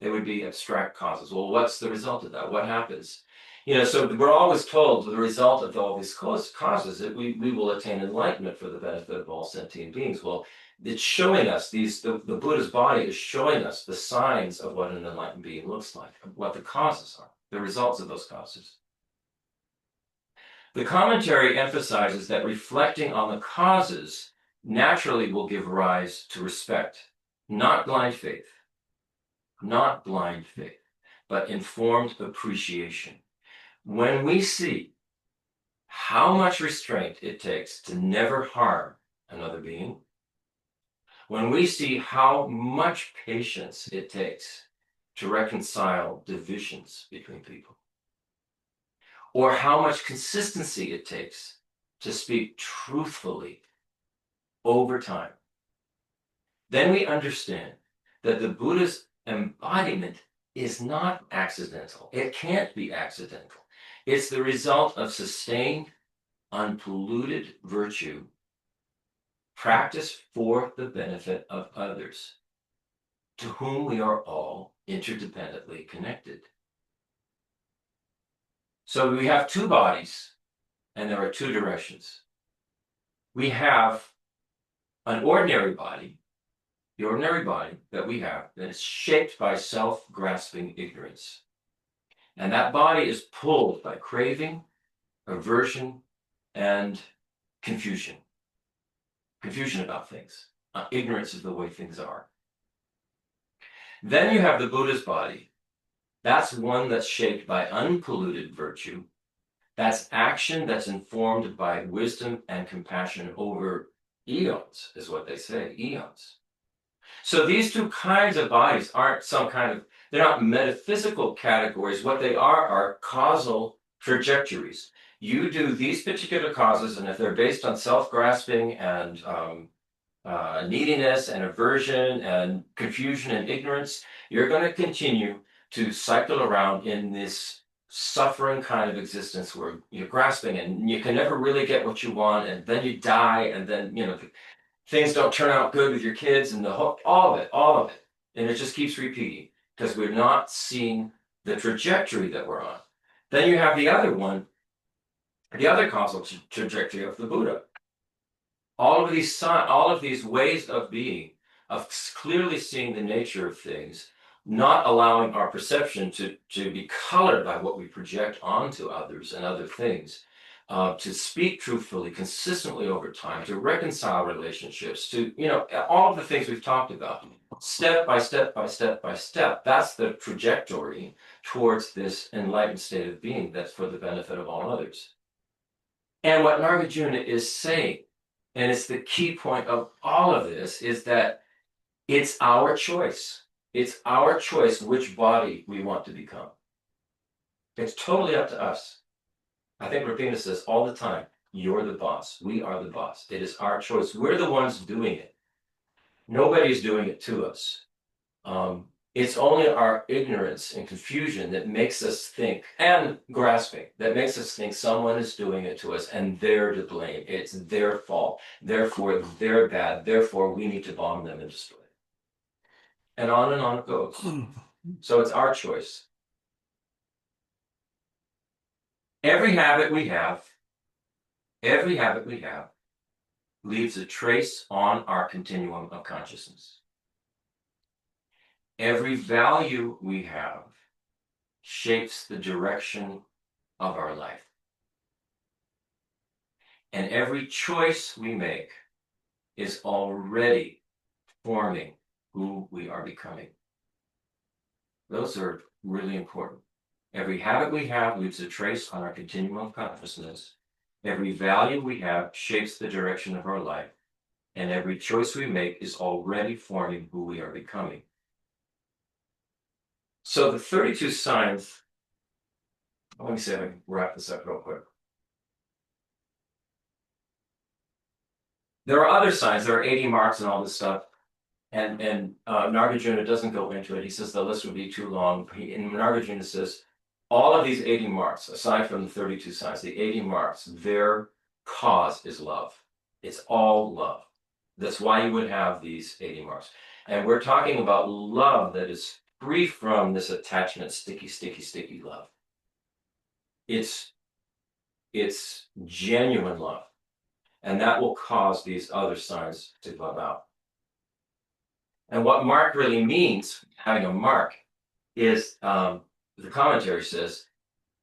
S2: They would be abstract causes. Well, what's the result of that? What happens? So we're always told the result of all these causes that we will attain enlightenment for the benefit of all sentient beings. Well, it's showing us the Buddha's body is showing us the signs of what an enlightened being looks like, what the causes are, the results of those causes. The commentary emphasizes that reflecting on the causes naturally will give rise to respect, not blind faith, but informed appreciation. When we see how much restraint it takes to never harm another being, when we see how much patience it takes to reconcile divisions between people, or how much consistency it takes to speak truthfully over time, then we understand that the Buddha's embodiment is not accidental. It can't be accidental. It's the result of sustained, unpolluted virtue practiced for the benefit of others, to whom we are all interdependently connected. So we have two bodies, and there are two directions. We have an ordinary body, the ordinary body that we have, that is shaped by self-grasping ignorance. And that body is pulled by craving, aversion, and confusion. Confusion about things, ignorance of the way things are. Then you have the Buddha's body. That's one that's shaped by unpolluted virtue. That's action that's informed by wisdom and compassion over eons, is what they say, eons. So these two kinds of bodies aren't they're not metaphysical categories. What they are causal trajectories. You do these particular causes, and if they're based on self-grasping and neediness and aversion and confusion and ignorance, you're going to continue to cycle around in this suffering kind of existence where you're grasping and you can never really get what you want, and then you die, and then things don't turn out good with your kids, and all of it, and it just keeps repeating because we're not seeing the trajectory that we're on. Then you have the other one, the other causal trajectory of the Buddha. All of these ways of being, of clearly seeing the nature of things, not allowing our perception to be colored by what we project onto others and other things, to speak truthfully, consistently over time, to reconcile relationships, to, all of the things we've talked about, step by step by step by step. That's the trajectory towards this enlightened state of being that's for the benefit of all others. And what Nagarjuna is saying, and it's the key point of all of this, is that it's our choice. It's our choice which body we want to become. It's totally up to us. I think Rapina says all the time, you're the boss. We are the boss. It is our choice. We're the ones doing it. Nobody's doing it to us. It's only our ignorance and confusion that makes us think, and grasping, that makes us think someone is doing it to us and they're to blame. It's their fault. Therefore, they're bad. Therefore, we need to bomb them and destroy them. And on it goes. So it's our choice. Every habit we have leaves a trace on our continuum of consciousness. Every value we have shapes the direction of our life. And every choice we make is already forming who we are becoming. Those are really important. Every habit we have leaves a trace on our continuum of consciousness. Every value we have shapes the direction of our life. And every choice we make is already forming who we are becoming. So the 32 signs, let me see if I can wrap this up real quick. There are other signs, there are 80 marks and all this stuff. And Nagarjuna doesn't go into it. He says the list would be too long. And Nagarjuna says, all of these 80 marks, aside from the 32 signs, the 80 marks, their cause is love. It's all love. That's why you would have these 80 marks. And we're talking about love that is free from this attachment, sticky love. It's genuine love. And that will cause these other signs to come out. And what mark really means, having a mark, is, the commentary says,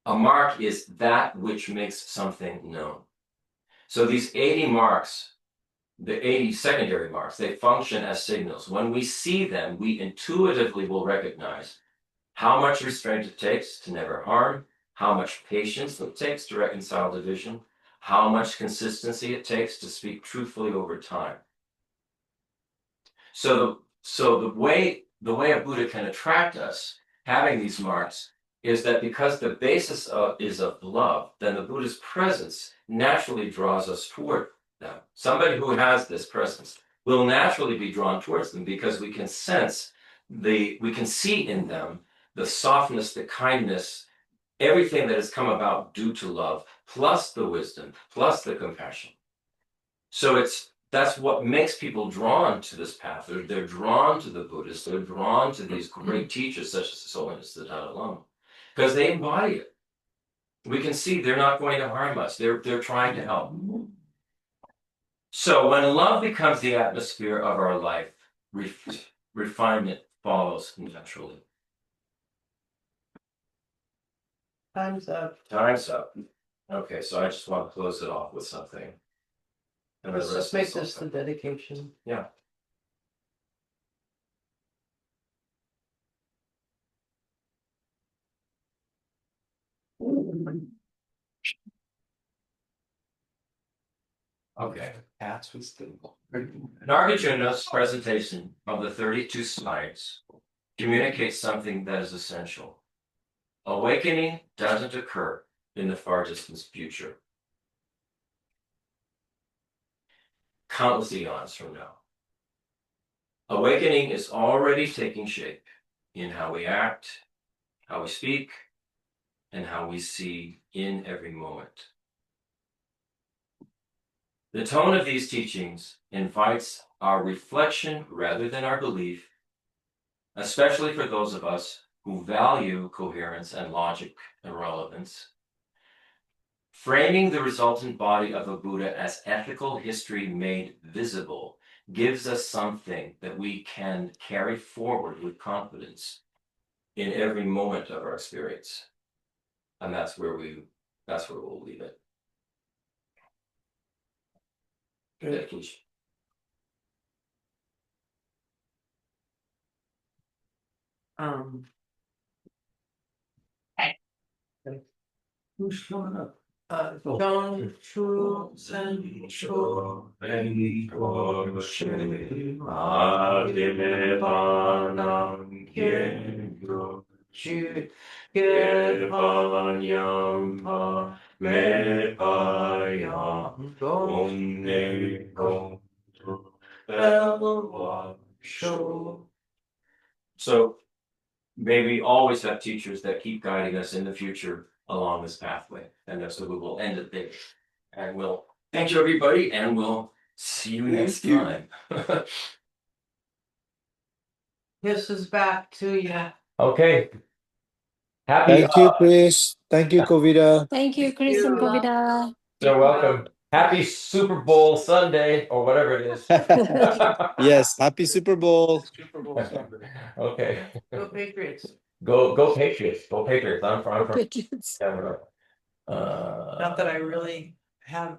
S2: a mark is that which makes something known. So these 80 marks, the 80 secondary marks, they function as signals. When we see them, we intuitively will recognize how much restraint it takes to never harm, how much patience it takes to reconcile division, how much consistency it takes to speak truthfully over time. So the way a Buddha can attract us, having these marks, is that because the basis is of love, then the Buddha's presence naturally draws us toward them. Somebody who has this presence we'll naturally be drawn towards them because we can sense we can see in them the softness, the kindness, everything that has come about due to love, plus the wisdom, plus the compassion. So that's what makes people drawn to this path. They're drawn to the Buddhists. They're drawn to these great teachers such as His Holiness the Dalai Lama, because they embody it. We can see they're not going to harm us. They're trying to help. So when love becomes the atmosphere of our life, refinement follows naturally.
S1: Time's up.
S2: Time's up. Okay, so I just want to close it off with something. And the
S1: Let's
S2: rest
S1: make
S2: is
S1: this the
S2: something.
S1: dedication.
S2: Yeah. Okay.
S4: That's what's the.
S2: Nagarjuna's presentation of the 32 slides communicates something that is essential. Awakening doesn't occur in the far distant future. Countless eons from now. Awakening is already taking shape in how we act, how we speak, and how we see in every moment. The tone of these teachings invites our reflection rather than our belief, especially for those of us who value coherence and logic and relevance. Framing the resultant body of a Buddha as ethical history made visible gives us something that we can carry forward with confidence in every moment of our experience. And that's where we'll leave it. Dedication.
S1: Who's showing up? John Chu Sen Chu Ju
S2: So may we always have teachers that keep guiding us in the future along this pathway. And that's what we will end it there. And we'll thank you, everybody, and we'll see you next
S4: Thank you.
S2: time.
S1: This is back to you.
S2: Okay. Happy.
S6: Thank you, Chris. Thank you, Kovida.
S7: Thank you, Chris and
S1: you.
S7: Kovida.
S2: So welcome. Happy Super Bowl Sunday or whatever it is.
S6: Yes, happy Super Bowl.
S3: Super Bowl Sunday.
S2: Okay.
S1: Go Patriots.
S2: Go Patriots. Go Patriots. I'm from
S7: Patriots.
S2: Denver.
S1: Not that I really have